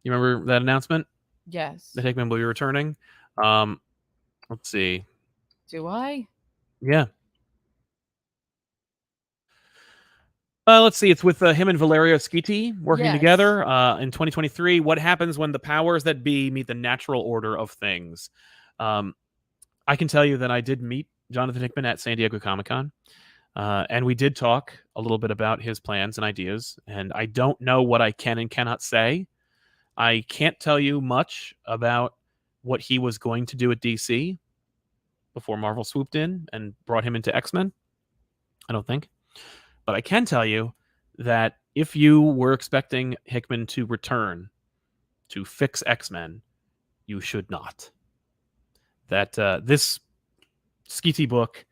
You remember that announcement? Yes. That Hickman will be returning. Let's see. Do I? Yeah. Let's see. It's with him and Valerio Schiti working together in 2023. What happens when the powers that be meet the natural order of things? I can tell you that I did meet Jonathan Hickman at San Diego Comic-Con, and we did talk a little bit about his plans and ideas, and I don't know what I can and cannot say. I can't tell you much about what he was going to do at DC before Marvel swooped in and brought him into X-Men. I don't think. But I can tell you that if you were expecting Hickman to return to fix X-Men, you should not. That this Schiti book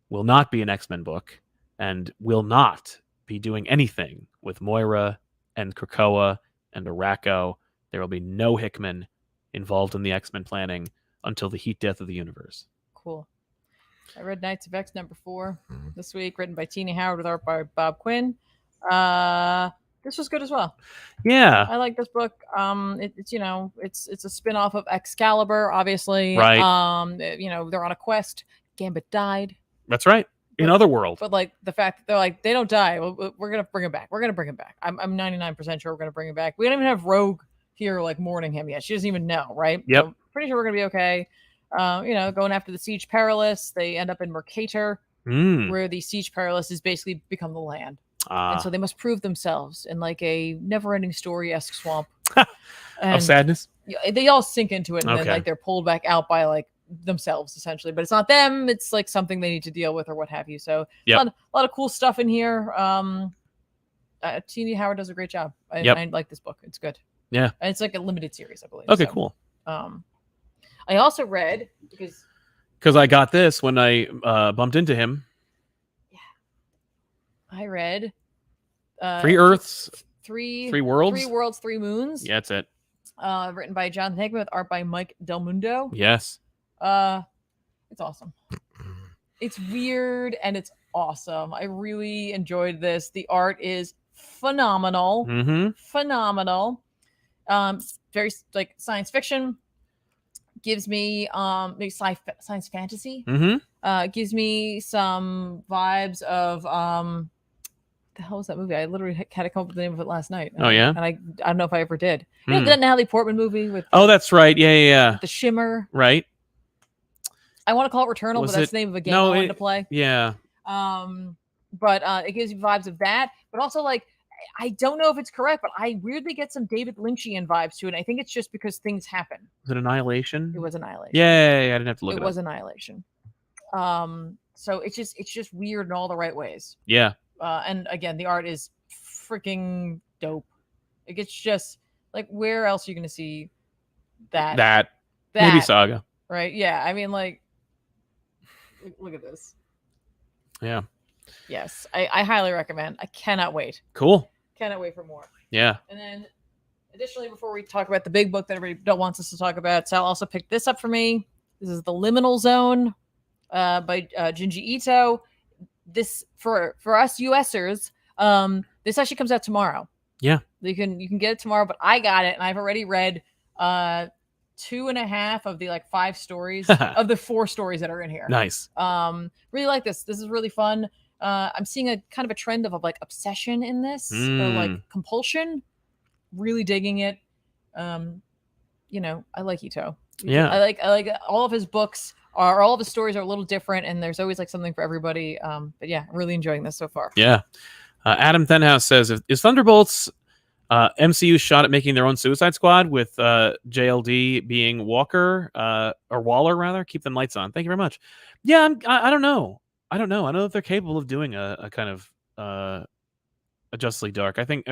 will not be an X-Men book and will not be doing anything with Moira and Krakoa and Arakko. There will be no Hickman involved in the X-Men planning until the heat death of the universe. Cool. I read Knights of X #4 this week, written by Tina Howard with art by Bob Quinn. This was good as well. Yeah, I like this book. It's a spin-off of Excalibur, obviously. Right. They're on a quest. Gambit died. That's right. In Otherworld. But like the fact that they're like, they don't die. We're gonna bring him back. We're gonna bring him back. I'm 99% sure we're gonna bring him back. We don't even have Rogue here like mourning him yet. She doesn't even know, right? Yep. So pretty sure we're gonna be okay. Going after the Siege Perilous, they end up in Mercator, where the Siege Perilous has basically become the land. And so they must prove themselves in like a never-ending story-esque swamp. Of sadness? They all sink into it, and then like they're pulled back out by like themselves, essentially. But it's not them. It's like something they need to deal with or what have you. So a lot of cool stuff in here. Tina Howard does a great job. I like this book. It's good. Yeah. And it's like a limited series, I believe. Okay, cool. I also read because I got this when I bumped into him. Yeah, I read 3 Earths, 3 Worlds, 3 Worlds, 3 Moons. Yeah, that's it. Written by Jonathan Hickman with art by Mike Del Mundo. Yes. It's awesome. It's weird and it's awesome. I really enjoyed this. The art is phenomenal. Phenomenal. Very like science fiction. Gives me maybe science fantasy. Gives me some vibes of the hell was that movie? I literally had to come up with the name of it last night. Oh yeah, and I don't know if I ever did. You know that Natalie Portman movie with. Oh, that's right. Yeah. The Shimmer. Right. I want to call it Returnal, but that's the name of a game I wanted to play. Yeah. But it gives you vibes of that, but also like I don't know if it's correct, but I weirdly get some David Lynchian vibes to it. And I think it's just because things happen. Was it Annihilation? It was Annihilation. Yeah, I didn't have to look it up. It was Annihilation. So it's just weird in all the right ways. Yeah. And again, the art is freaking dope. Like it's just like where else are you going to see that? Maybe Saga. Right? Yeah. I mean, like, look at this. Yeah. Yes, I highly recommend. I cannot wait. Cool. Cannot wait for more. Yeah. And then, additionally, before we talk about the big book that everybody wants us to talk about, Sal also picked this up for me. This is The Liminal Zone by Junji Ito. This for us USers. This actually comes out tomorrow. Yeah. You can get it tomorrow, but I got it and I've already read 2.5 of the like 5 stories of the 4 stories that are in here. Nice. Really like this. This is really fun. I'm seeing a kind of a trend of like obsession in this or like compulsion. Really digging it. You know, I like Ito. Yeah. I like all of his books all of his stories are a little different and there's always like something for everybody. But yeah, I'm really enjoying this so far. Yeah. Adam Thenhouse says, is Thunderbolts MCU shot at making their own Suicide Squad with JLD being Walker or Waller rather? Keep them lights on. Thank you very much. Yeah, I don't know. I don't know if they're capable of doing a kind of a Justice League Dark. I think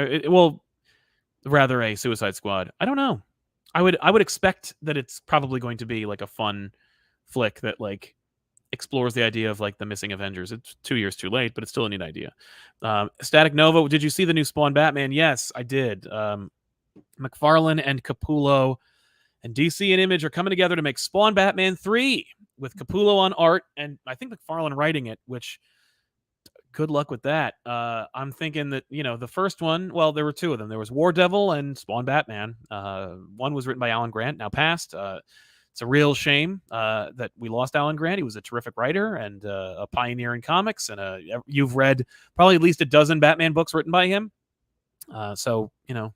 rather a Suicide Squad. I don't know. I would expect that it's probably going to be like a fun flick that like explores the idea of like the missing Avengers. It's 2 years too late, but it's still a neat idea. Static Nova, did you see the new Spawn Batman? Yes, I did. McFarlane and Capullo and DC and Image are coming together to make Spawn Batman 3 with Capullo on art and I think McFarlane writing it, which good luck with that. I'm thinking that, you know, the first one, well, there were 2 of them. There was War Devil and Spawn Batman. One was written by Alan Grant, now passed. It's a real shame that we lost Alan Grant. He was a terrific writer and a pioneer in comics. And you've read probably at least a dozen Batman books written by him. So, you know,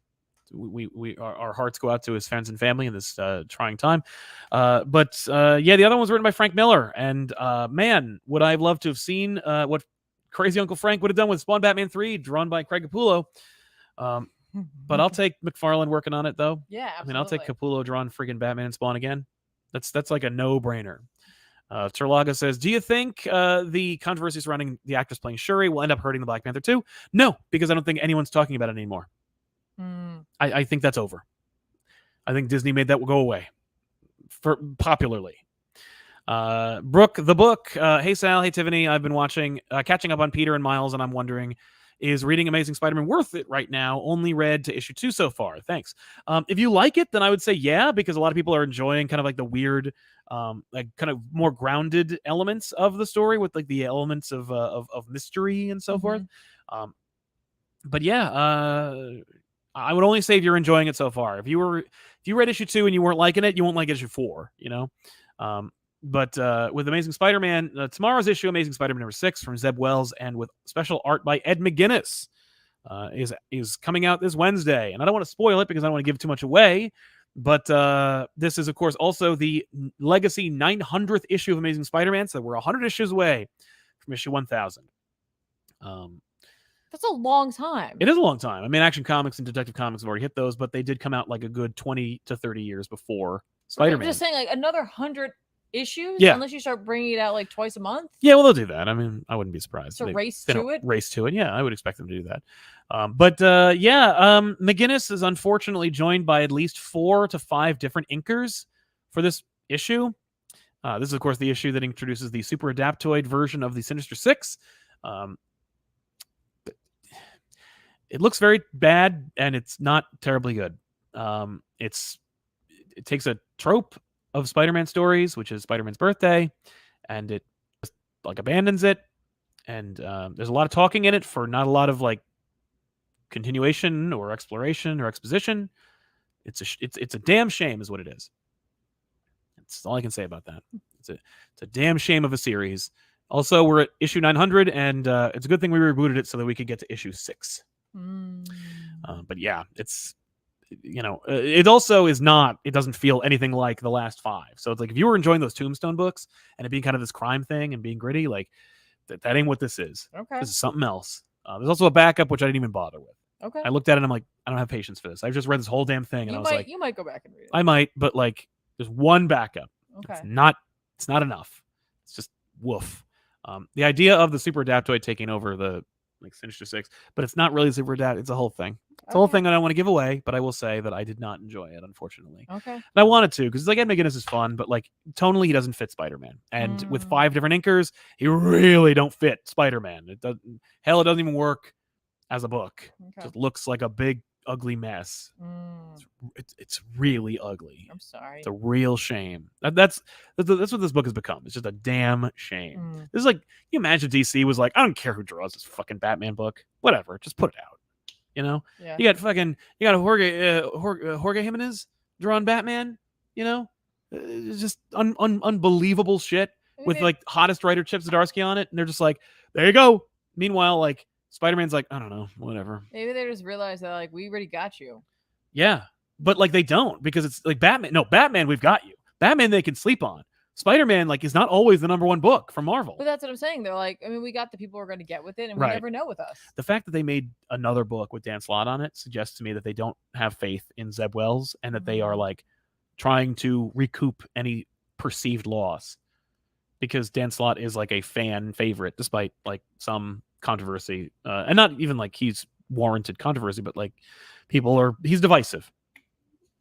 our hearts go out to his friends and family in this trying time. But the other one was written by Frank Miller. And man, would I have loved to have seen what Crazy Uncle Frank would have done with Spawn Batman 3, drawn by Craig Capullo. But I'll take McFarlane working on it, though. Yeah, absolutely. I mean, I'll take Capullo drawing friggin' Batman and Spawn again. That's like a no-brainer. Terlaga says, do you think the controversy surrounding the actress playing Shuri will end up hurting the Black Panther 2? No, because I don't think anyone's talking about it anymore. I think that's over. I think Disney made that go away popularly. Brooke the Book. Hey, Sal. Hey, Tiffany. I've been catching up on Peter and Miles, and I'm wondering, is reading Amazing Spider-Man worth it right now? Only read to issue 2 so far. Thanks. If you like it, then I would say yeah, because a lot of people are enjoying kind of like the weird, like kind of more grounded elements of the story with like the elements of mystery and so forth. But yeah, I would only say if you're enjoying it so far. If you read issue 2 and you weren't liking it, you won't like issue 4. You know. But with Amazing Spider-Man, tomorrow's issue, Amazing Spider-Man number 6 from Zeb Wells, and with special art by Ed McGuinness, is coming out this Wednesday. And I don't want to spoil it because I don't want to give too much away. But this is, of course, also the legacy 900th issue of Amazing Spider-Man. So we're 100 issues away from issue 1000. That's a long time. It is a long time. I mean, Action Comics and Detective Comics have already hit those, but they did come out like a good 20 to 30 years before Spider-Man. I'm just saying, like another 100 issues, unless you start bringing it out like twice a month. Yeah, well, they'll do that. I mean, I wouldn't be surprised. So race to it. Yeah, I would expect them to do that. McGuinness is unfortunately joined by at least 4 to 5 different inkers for this issue. This is, of course, the issue that introduces the super adaptoid version of the Sinister Six. It looks very bad, and it's not terribly good. It takes a trope of Spider-Man stories, which is Spider-Man's birthday, and it just like abandons it. And there's a lot of talking in it for not a lot of like continuation or exploration or exposition. It's a damn shame, is what it is. That's all I can say about that. It's a damn shame of a series, Also, we're at issue 900, and it's a good thing we rebooted it so that we could get to issue 6. But yeah, it's, it also is not, it doesn't feel anything like the last 5. So it's like, if you were enjoying those Tombstone books and it being kind of this crime thing and being gritty, like that ain't what this is. Okay. This is something else. There's also a backup, which I didn't even bother with. Okay. I looked at it and I'm like, I don't have patience for this. I've just read this whole damn thing. And I was like, you might go back and read it. I might, but like, there's one backup. Okay. It's not enough. It's just woof. The idea of the super adaptoid taking over the Sinister Six, but it's not really super adapt. It's a whole thing. It's a whole thing that I don't want to give away, but I will say that I did not enjoy it, unfortunately. Okay. And I wanted to, because like Ed McGuinness is fun, but like tonally he doesn't fit Spider-Man. And with 5 different inkers, he really don't fit Spider-Man. It doesn't even work as a book. Okay. It just looks like a big ugly mess. It's really ugly. I'm sorry. It's a real shame. That's what this book has become. It's just a damn shame. This is like, you imagine DC was like, I don't care who draws this fucking Batman book. Whatever, just put it out. Yeah. You got Jorge Jimenez drawing Batman. It's just unbelievable shit with like hottest writer Chip Zdarsky on it, and they're just like, there you go. Meanwhile, like Spider-Man's like, I don't know, whatever. Maybe they just realized that like we already got you. Yeah, but like they don't, because it's like Batman. No, Batman, we've got you. Batman, they can sleep on. Spider-Man, like, is not always the #1 book from Marvel. But that's what I'm saying. They're like, I mean, we got the people who are going to get with it, and Right. we never know with us. The fact that they made another book with Dan Slott on it suggests to me that they don't have faith in Zeb Wells, and that they are like trying to recoup any perceived loss, because Dan Slott is like a fan favorite, despite like some controversy, and not even like he's warranted controversy, but like he's divisive.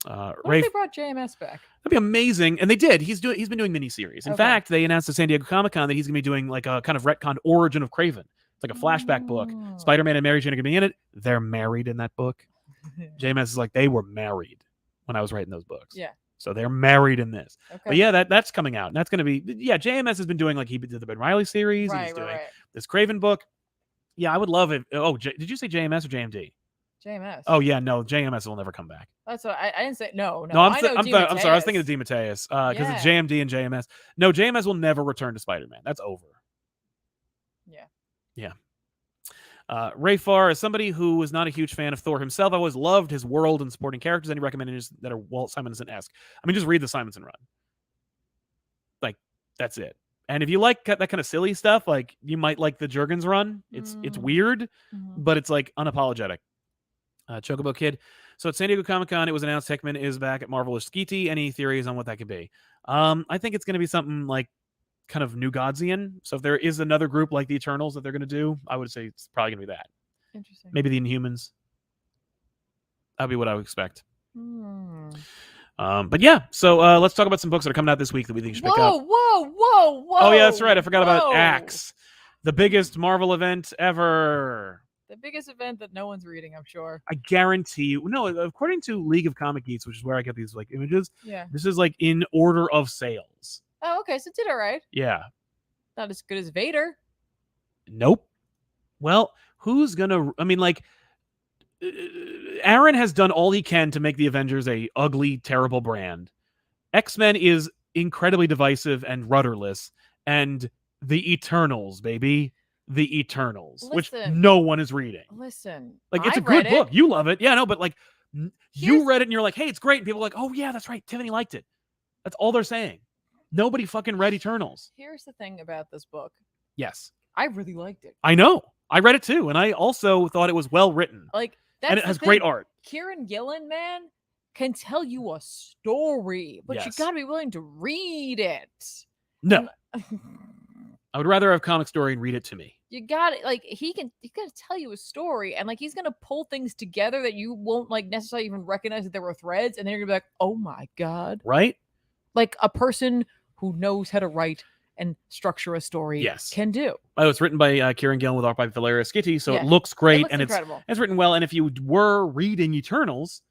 What if they brought JMS back? That'd be amazing. And they did. He's been doing miniseries. In Okay. fact, they announced at San Diego Comic-Con that he's going to be doing like a kind of retconned origin of Kraven. It's like a flashback book. Spider-Man and Mary Jane are going to be in it. They're married in that book. JMS is like, they were married when I was writing those books. Yeah. So they're married in this. Okay. But yeah, that's coming out. And that's going to be, JMS has been doing, like, he did the Ben Reilly series. Right, He's doing right. this Kraven book. Yeah, I would love it. Oh, did you say JMS or JMD? JMS. Oh, yeah, no, JMS will never come back. That's what I didn't say. No, I'm sorry. I was thinking of DeMatteis because it's Yeah. JMD and JMS. No, JMS will never return to Spider-Man. That's over. Yeah. Ray Farr, as somebody who was not a huge fan of Thor himself, I always loved his world and supporting characters. Any recommendations that are Walt Simonson-esque? I mean, just read the Simonson run. Like, that's it. And if you like that kind of silly stuff, like, you might like the Jurgens run. It's weird, but it's like unapologetic. Chocobo Kid. So at San Diego Comic-Con, it was announced Hickman is back at Marvel or Skeety. Any theories on what that could be? I think it's going to be something like kind of New Godsian. So if there is another group like the Eternals that they're going to do, I would say it's probably going to be that. Interesting. Maybe the Inhumans. That'd be what I would expect. But yeah, so let's talk about some books that are coming out this week that we think you should pick up. Whoa. Oh yeah, that's right. I forgot about Axe, the biggest Marvel event ever. The biggest event that no one's reading, I'm sure. I guarantee you. No, according to League of Comic Geeks, which is where I get these like images. Yeah. This is like in order of sales. Oh, okay. So it did all right. Yeah. Not as good as Vader. Nope. Well, who's gonna? I mean, like, Aaron has done all he can to make the Avengers a ugly, terrible brand. X-Men is incredibly divisive and rudderless, and the Eternals, baby. The Eternals, which no one is reading. Listen, like, it's a good book. You love it. Yeah, no, but like, you read it and you're like, hey, it's great. And people are like, oh yeah, that's right. Tiffany liked it. That's all they're saying. Nobody fucking read Eternals. Here's the thing about this book. Yes. I really liked it. I know. I read it too. And I also thought it was well written. Like, and it has great art. Kieran Gillen, man, can tell you a story, but you got to be willing to read it. No. I would rather have Comic Story and read it to me. You got it. Like, he's got to tell you a story, and like, he's going to pull things together that you won't like necessarily even recognize that there were threads. And then you're going to be like, oh my God. Right. Like a person who knows how to write and structure a story can do. Oh, it's written by Kieran Gillen with art by Valeria Skitty, so it looks great. And incredible. It's written well. And if you were reading Eternals,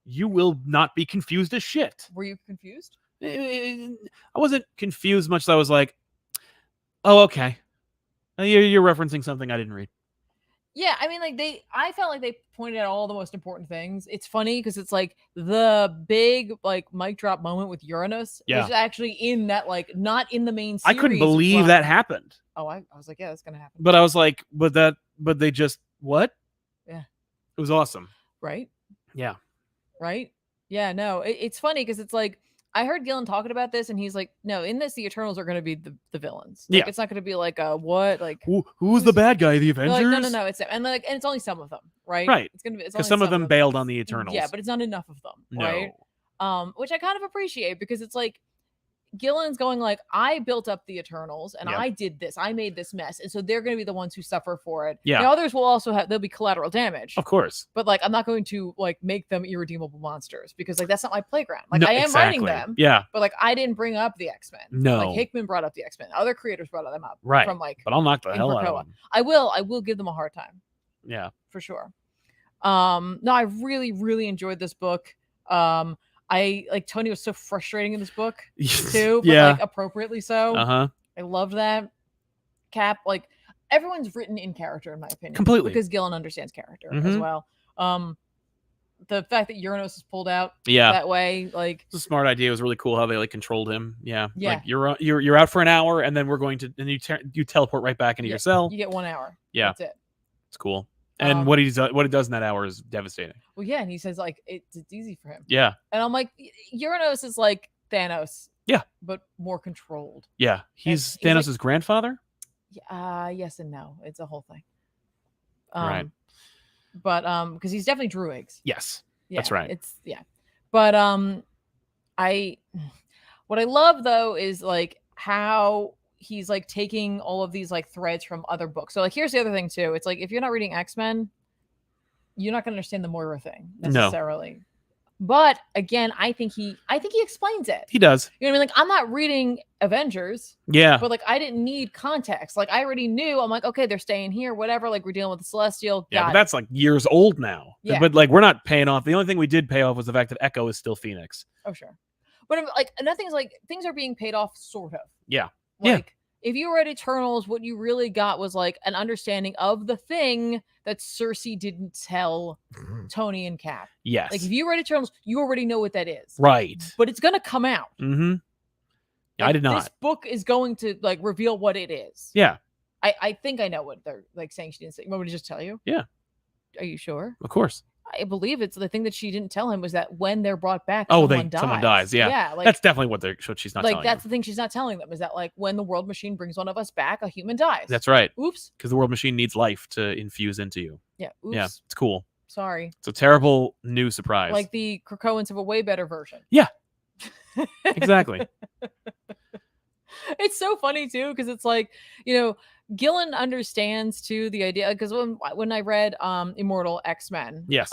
you will not be confused as shit. Were you confused? I wasn't confused much. So I was like, oh, okay. You're referencing something I didn't read. Yeah, I mean, like I felt like they pointed out all the most important things. It's funny because it's like the big like mic drop moment with Uranus Yeah. is actually in that, like, not in the main I series. couldn't believe that happened. Oh, I was like, yeah, that's gonna happen. But I was like, but they just what? Yeah, it was awesome. Right. Yeah. Right. Yeah. No, it's funny because it's like I heard Gillen talking about this, and he's like, no, in this the Eternals are going to be the villains. Like, Yeah. it's not going to be like a what, like who's the bad guy? The Avengers? Like, no, it's and it's only some of them, right? Right. It's gonna be because some of them bailed on the Eternals. Yeah, but it's not enough of them, right? No. Which I kind of appreciate because it's like Gillen's going like, I built up the Eternals and I did this, I made this mess, and so they're going to be the ones who suffer for it. Yeah. Now others will also there'll be collateral damage, of course, but like I'm not going to like make them irredeemable monsters because like that's not my playground. Like, no, I am writing them, yeah, but like I didn't bring up the X-Men. No, like Hickman brought up the X-Men, other creators brought them up, right? From like, but I'll knock the hell out of them. I will give them a hard time. Yeah, for sure. No, I really enjoyed this book. I like Tony was so frustrating in this book too, but like appropriately so. I loved that. Cap, like everyone's written in character in my opinion, completely, because Gillen understands character as well. The fact that Uranus is pulled out that way, like it's a smart idea. It was really cool how they like controlled him. Yeah. Like you're out for an hour, and then we're going to, and you teleport right back into your cell. You get 1 hour. Yeah, that's it. It's cool. And what he does in that hour is devastating. Well, yeah, and he says like it's easy for him. Yeah, and I'm like, Uranus is like Thanos. Yeah, but more controlled. Yeah, he's Thanos' like, grandfather. Yes and no. It's a whole thing. Right. But because he's definitely Druigs. Yes, that's right. But what I love though is like how he's like taking all of these like threads from other books. So like here's the other thing too. It's like if you're not reading X-Men, you're not gonna understand the Moira thing necessarily. No. But again, I think he explains it. He does. You know what I mean? Like I'm not reading Avengers. Yeah. But like I didn't need context. Like I already knew. I'm like, okay, they're staying here, whatever. Like we're dealing with the Celestial. Yeah, but that's like years old now. Yeah. But like we're not paying off. The only thing we did pay off was the fact that Echo is still Phoenix. Oh sure. But like another thing is like things are being paid off sort of. Yeah. Like if you read Eternals, what you really got was like an understanding of the thing that Cersei didn't tell Tony and Cap. Yes. Like if you read Eternals, you already know what that is. Right. But it's gonna come out. Mm-hmm. Like, I did not. This book is going to like reveal what it is. Yeah. I think I know what they're like saying she didn't say. You want me to just tell you? Yeah. Are you sure? Of course. I believe it's the thing that she didn't tell him was that when they're brought back, someone dies. Yeah. Yeah. Like, that's definitely what she's not telling them. That's the thing she's not telling them is that like when the world machine brings one of us back, a human dies. That's right. Oops. Because the world machine needs life to infuse into you. Yeah. Oops. Yeah. It's cool. Sorry. It's a terrible new surprise. Like the Krakoans have a way better version. Yeah. Exactly. It's so funny too because it's like, you know, Gillen understands too the idea because when I read Immortal X-Men, yes,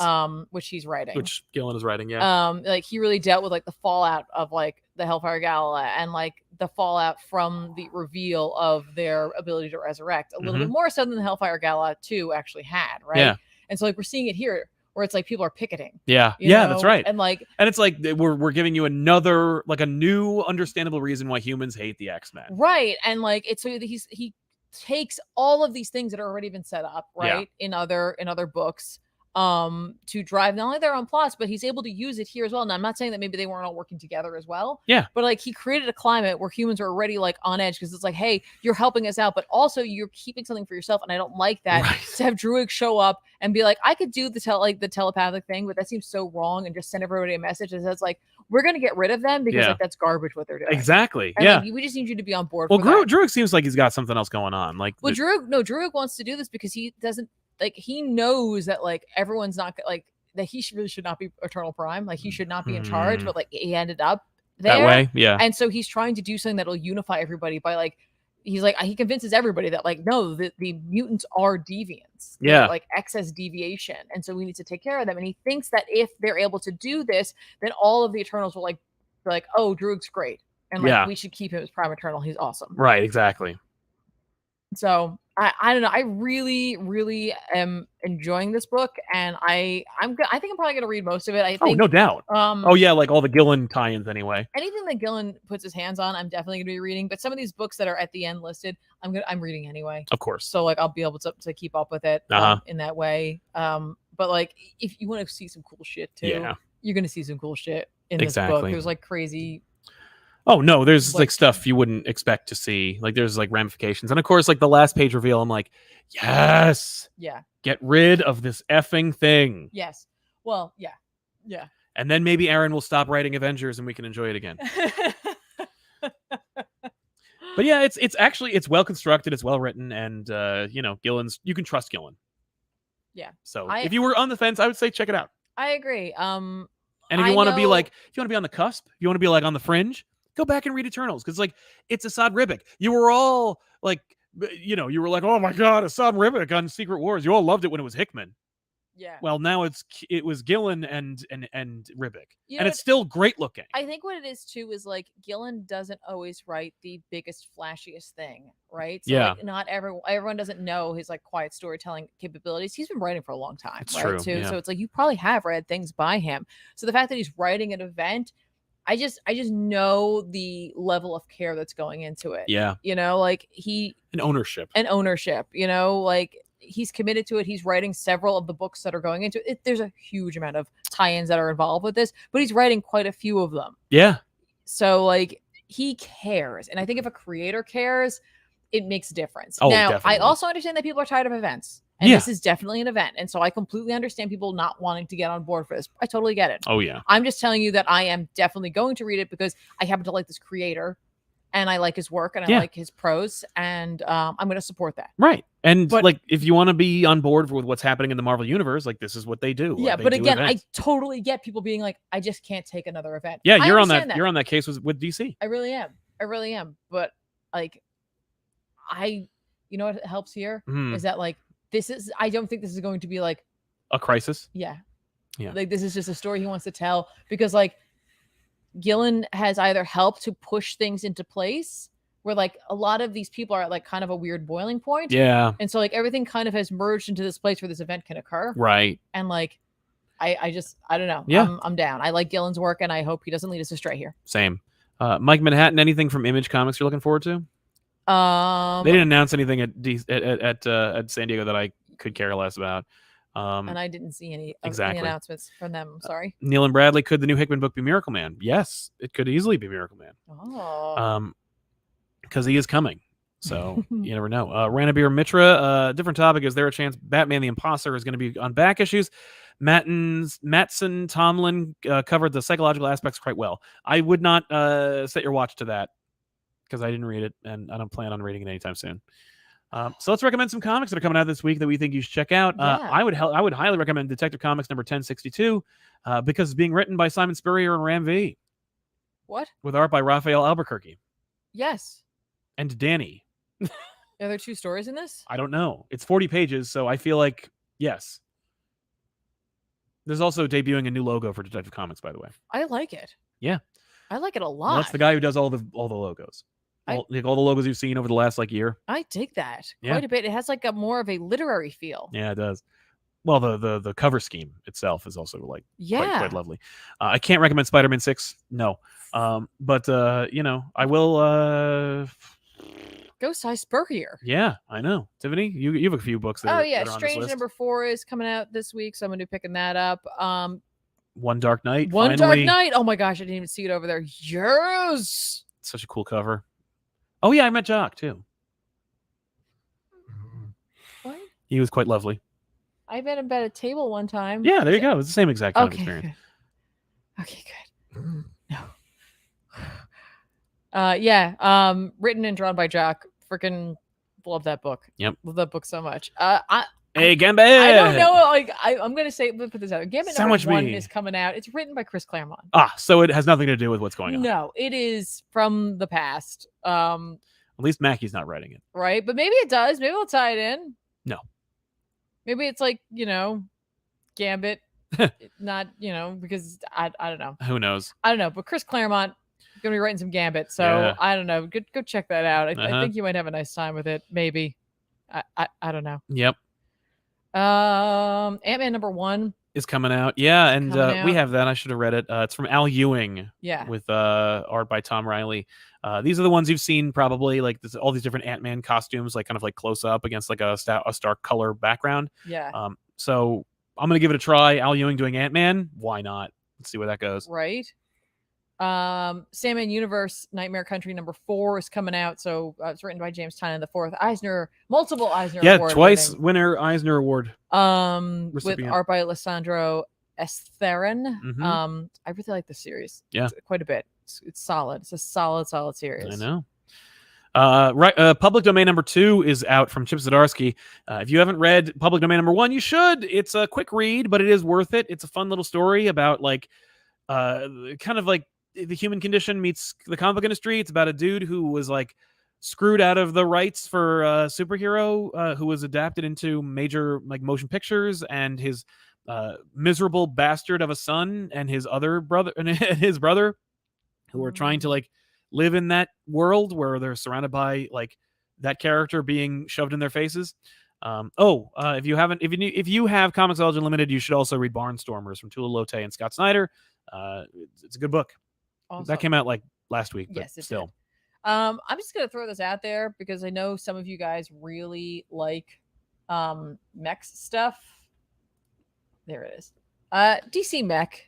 which he's writing, which Gillen is writing, like he really dealt with like the fallout of like the Hellfire Gala and like the fallout from the reveal of their ability to resurrect a little bit more so than the Hellfire Gala 2 actually had, right? Yeah, and so like we're seeing it here. Where it's like people are picketing. Yeah. You know? That's right. And it's like we're giving you another like a new understandable reason why humans hate the X-Men. Right. And like it's so he takes all of these things that are already been set up, right? In other books, to drive not only their own plots, but he's able to use it here as well. Now I'm not saying that maybe they weren't all working together as well. Yeah. But like he created a climate where humans are already like on edge because it's like, hey, you're helping us out, but also you're keeping something for yourself. And I don't like that to have Druig show up and be like, I could do the telepathic thing, but that seems so wrong, and just send everybody a message that says like, we're gonna get rid of them because like that's garbage what they're doing. Exactly. And, yeah. Like, we just need you to be on board. Well, Druig seems like he's got something else going on. Like, well, Druig wants to do this because he doesn't. Like he knows that like everyone's not like that he really should not be Eternal Prime, like he should not be in charge, but like he ended up there that way, yeah. And so he's trying to do something that'll unify everybody by like he convinces everybody that like no, the mutants are deviants, yeah, like excess deviation, and so we need to take care of them. And he thinks that if they're able to do this, then all of the Eternals will like oh, Druig's great, and like we should keep him as Prime Eternal. He's awesome, right? Exactly. So I don't know. I really am enjoying this book, and I think I'm probably gonna read most of it. I think, no doubt. Oh yeah, like all the Gillen tie-ins anyway. Anything that Gillen puts his hands on, I'm definitely gonna be reading. But some of these books that are at the end listed, I'm reading anyway. Of course. So like I'll be able to keep up with it in that way. But like if you want to see some cool shit too, you're gonna see some cool shit in this book. There's like crazy. Oh no, there's like stuff you wouldn't expect to see. Like there's like ramifications. And of course, like the last page reveal, I'm like, yes. Yeah. Get rid of this effing thing. Yes. Well, yeah. Yeah. And then maybe Aaron will stop writing Avengers and we can enjoy it again. But yeah, it's actually well constructed, it's well written, and Gillen's, you can trust Gillen. Yeah. So if you were on the fence, I would say check it out. I agree. And if you want to be like, if you want to be on the cusp, if you want to be like on the fringe, go back and read Eternals, because like it's Assad Ribic. You were all like, you were like, oh my god, Assad Ribic on Secret Wars. You all loved it when it was Hickman. Yeah. Well, now it was Gillen and Ribic, and it's still great looking. I think what it is too is like Gillen doesn't always write the biggest, flashiest thing, right? So like, not everyone doesn't know his like quiet storytelling capabilities. He's been writing for a long time, it's right? True. Too. Yeah. So it's like you probably have read things by him. So the fact that he's writing an event, I just know the level of care that's going into it. Yeah. Like an ownership. Like he's committed to it. He's writing several of the books that are going into it. There's a huge amount of tie-ins that are involved with this, but he's writing quite a few of them. Yeah. So like he cares. And I think if a creator cares, it makes a difference. Oh, now, definitely. I also understand that people are tired of events. And this is definitely an event. And so I completely understand people not wanting to get on board for this. I totally get it. Oh, yeah. I'm just telling you that I am definitely going to read it because I happen to like this creator and I like his work and I like his prose, and I'm going to support that. Right. And like, if you want to be on board with what's happening in the Marvel universe, like this is what they do. Yeah. Like, but again, I totally get people being like, I just can't take another event. Yeah. You're on that. You're on that case with DC. I really am. But like, you know what helps here is that like, I don't think this is going to be like a crisis. Yeah. Yeah. Like this is just a story he wants to tell, because like Gillen has either helped to push things into place where like a lot of these people are at like kind of a weird boiling point. Yeah. And so like everything kind of has merged into this place where this event can occur. Right. And like, I don't know. Yeah. I'm down. I like Gillen's work and I hope he doesn't lead us astray here. Same. Mike Manhattan, anything from Image Comics you're looking forward to? They didn't announce anything at San Diego that I could care less about. And I didn't see any announcements from them. I'm sorry. Neil and Bradley, could the new Hickman book be Miracle Man? Yes, it could easily be Miracle Man. Oh. Because he is coming. So you never know. Ranabir Mitra, different topic. Is there a chance Batman the Imposter is going to be on back issues? Mattson Tomlin covered the psychological aspects quite well. I would not set your watch to that because I didn't read it and I don't plan on reading it anytime soon. So let's recommend some comics that are coming out this week that we think you should check out. I would highly recommend Detective Comics number 1062 because it's being written by Simon Spurrier and Ram V. What? With art by Raphael Albuquerque. Yes. And Danny. Are there 2 stories in this? I don't know. It's 40 pages, so I feel like yes. There's also debuting a new logo for Detective Comics, by the way. I like it. Yeah. I like it a lot. Well, that's the guy who does all the logos. All the logos you've seen over the last year. I dig that quite a bit. It has like a more of a literary feel. Yeah, it does. Well, the cover scheme itself is also quite lovely. I can't recommend Spider-Man 6. No. But I will go Cy Spurrier. Yeah, I know. Tiffany, you have a few books that that are Strange on this list. number 4 is coming out this week, so I'm gonna be picking that up. One Dark Night. Dark Night. Oh my gosh, I didn't even see it over there. Yes. Such a cool cover. Oh yeah, I met Jock too. What? He was quite lovely. I met him at a table one time. Yeah, there you go. It's the same exact kind of experience. Good. Okay, good. No. Written and drawn by Jock. Freaking love that book. Yep. Love that book so much. Hey, Gambit! I don't know. Like, I'm going to say, put this out. Gambit Sandwich number 1 me. is coming out. It's written by Chris Claremont. So it has nothing to do with what's going on. No, it is from the past. At least Mackey's not writing it. Right? But maybe it does. Maybe we'll tie it in. No. Maybe it's like, Gambit. Not, because I don't know. Who knows? I don't know. But Chris Claremont is going to be writing some Gambit. So I don't know. Go check that out. I think you might have a nice time with it. Maybe. I don't know. Yep. Ant-Man #1 is coming out. Yeah, and we out. have that. I should have read it. It's from Al Ewing. Yeah. With art by Tom Riley. These are the ones you've seen probably, like all these different Ant-Man costumes, like kind of like close up against like a stark color background. Yeah. So I'm gonna give it a try. Al Ewing doing Ant-Man. Why not? Let's see where that goes. Right. Sandman Universe Nightmare Country #4 is coming out. So it's written by James Tynion IV. Multiple Eisner Award. Yeah, twice winner Eisner Award. With art by Alessandro Estherin. Mm-hmm. I really like this series. Yeah, quite a bit. It's solid. It's a solid series. I know. Public Domain #2 is out from Chip Zdarsky. If you haven't read Public Domain #1, you should. It's a quick read, but it is worth it. It's a fun little story about like kind of like the human condition meets the comic book industry. It's about a dude who was like screwed out of the rights for a superhero who was adapted into major like motion pictures, and his miserable bastard of a son and his other brother and his brother who are trying to like live in that world where they're surrounded by like that character being shoved in their faces. If you have Comixology Unlimited, you should also read Barnstormers from Tula Lotay and Scott Snyder. It's a good book. Awesome. That came out like last week, but yes, still. Did. I'm just gonna throw this out there because I know some of you guys really like mech stuff. There it is. DC Mech.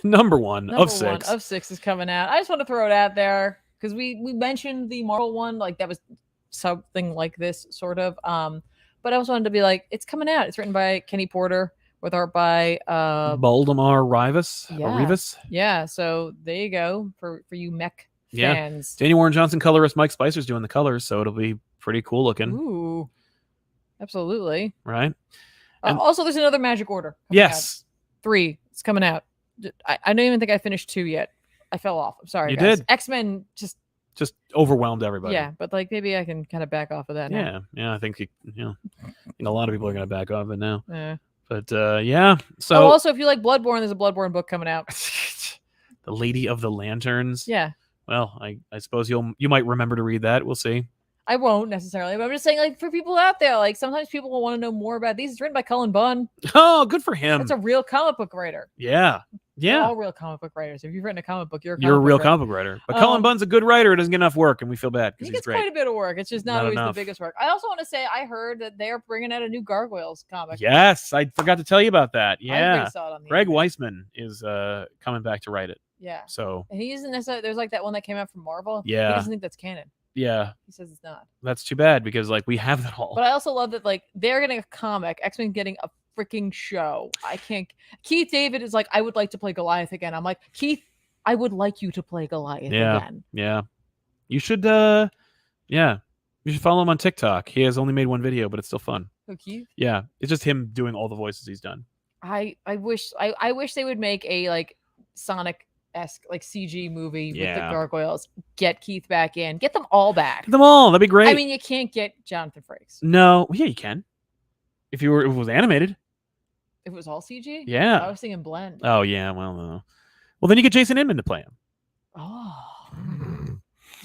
#1 of 6. 1 of 6 is coming out. I just want to throw it out there because we mentioned the Marvel one, like that was something like this sort of. But I also wanted to be like, it's coming out. It's written by Kenny Porter with art by Baldemar Rivas. Yeah, so there you go for you mech fans. Danny Warren Johnson colorist Mike Spicer's doing the colors, so it'll be pretty cool looking. Ooh, absolutely. Right. Also, there's another Magic Order. Yes. Out. 3. It's coming out. I don't even think I finished 2 yet. I fell off. I'm sorry, you guys. did. X-Men just overwhelmed everybody. Yeah, but like maybe I can kind of back off of that now. Yeah. I think a lot of people are going to back off it now. Yeah. But yeah. So also, if you like Bloodborne, there's a Bloodborne book coming out. The Lady of the Lanterns. Yeah. Well, I suppose you might remember to read that. We'll see. I won't necessarily, but I'm just saying, like, for people out there, like, sometimes people will want to know more about these. It's written by Cullen Bunn. Oh, good for him. That's a real comic book writer. Yeah. They're all real comic book writers. If you've written a comic book, you're a real comic book writer. But Cullen Bunn's a good writer. It doesn't get enough work, and we feel bad because he he's gets great. Quite a bit of work. It's just not always enough. The biggest work. I also want to say I heard that they are bringing out a new Gargoyles comic. Yes, I forgot to tell you about that. I Yeah, saw it on the Greg internet. Weisman is coming back to write it. Yeah. So and he isn't necessarily. There's like that one that came out from Marvel. Yeah. He doesn't think that's canon. Yeah. He says it's not. That's too bad because like we have that all. But I also love that like they're getting a comic. X-Men getting a freaking show. I can't. Keith David is like, I would like to play Goliath again. I'm like, Keith, I would like you to play Goliath again. Yeah. You should you should follow him on TikTok. He has only made one video, but it's still fun. Who, Keith? Yeah. It's just him doing all the voices he's done. I wish they would make a like Sonic-esque like CG movie with the Gargoyles. Get Keith back in. Get them all back. Get them all. That'd be great. I mean, you can't get Jonathan Frakes. No. Yeah, you can. If it was animated. If it was all CG? Yeah. I was thinking blend. Oh, yeah. Well, no. Well, then you get Jason Inman to play him. Oh.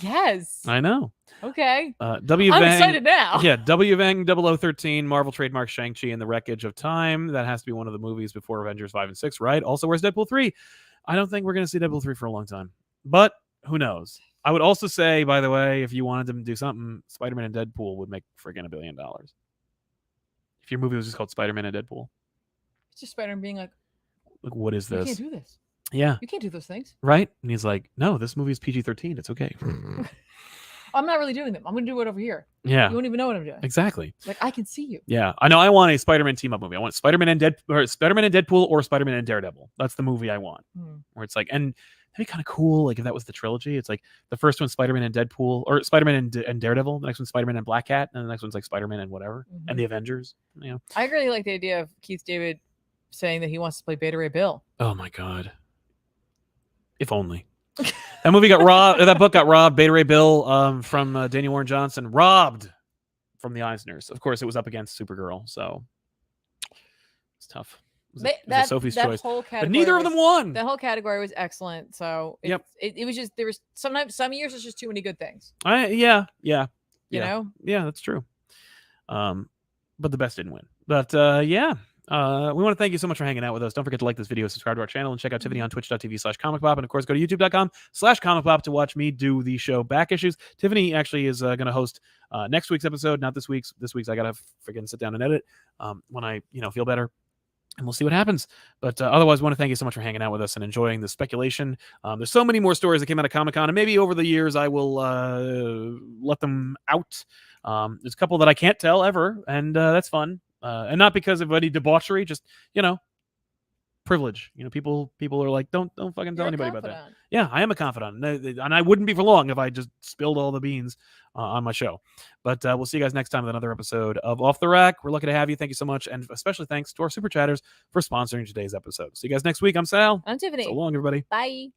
Yes. I know. Okay. I'm excited now. Yeah, W. Vang 0013, Marvel trademark Shang-Chi and the Wreckage of Time. That has to be one of the movies before Avengers 5 and 6, right? Also, where's Deadpool 3? I don't think we're going to see Deadpool 3 for a long time. But who knows? I would also say, by the way, if you wanted them to do something, Spider-Man and Deadpool would make friggin' $1 billion. If your movie was just called Spider-Man and Deadpool. It's just Spider-Man being like, what is this? You can't do this. Yeah. You can't do those things. Right? And he's like, no, this movie is PG-13. It's okay. I'm not really doing them. I'm going to do it over here. Yeah. You won't even know what I'm doing. Exactly. Like, I can see you. Yeah. I know I want a Spider-Man team-up movie. I want Spider-Man and Deadpool or Spider-Man and Daredevil. That's the movie I want. Where it's like, and that'd be kind of cool. Like if that was the trilogy, it's like the first one's Spider-Man and Deadpool or Spider-Man and Daredevil. The next one's Spider-Man and Black Cat. And the next one's like Spider-Man and whatever. And the Avengers. You know. I really like the idea of Keith David saying that he wants to play Beta Ray Bill. Oh my God. If only. That movie got robbed. That book got robbed. Beta Ray Bill from Daniel Warren Johnson robbed from the Eisners. Of course, it was up against Supergirl, so it's tough. It was Sophie's choice, but neither of them won. The whole category was excellent. So it was just there was some years it's just too many good things. Yeah. You know. Yeah, that's true. But the best didn't win. But yeah. We want to thank you so much for hanging out with us. Don't forget to like this video, subscribe to our channel, and check out Tiffany on twitch.tv/comicpop. And of course, go to youtube.com/comicpop to watch me do the show Back Issues. Tiffany actually is going to host next week's episode, not this week's. This week's I got to freaking sit down and edit when I feel better. And we'll see what happens. But otherwise, I want to thank you so much for hanging out with us and enjoying the speculation. There's so many more stories that came out of Comic-Con, and maybe over the years I will let them out. There's a couple that I can't tell ever, and that's fun. And not because of any debauchery, just, privilege. People are like, don't fucking tell anybody about that. Yeah, I am a confidant, and I wouldn't be for long if I just spilled all the beans on my show. But we'll see you guys next time with another episode of Off the Rack. We're lucky to have you. Thank you so much, and especially thanks to our super chatters for sponsoring today's episode. See you guys next week. I'm Sal. I'm Tiffany. So long, everybody. Bye.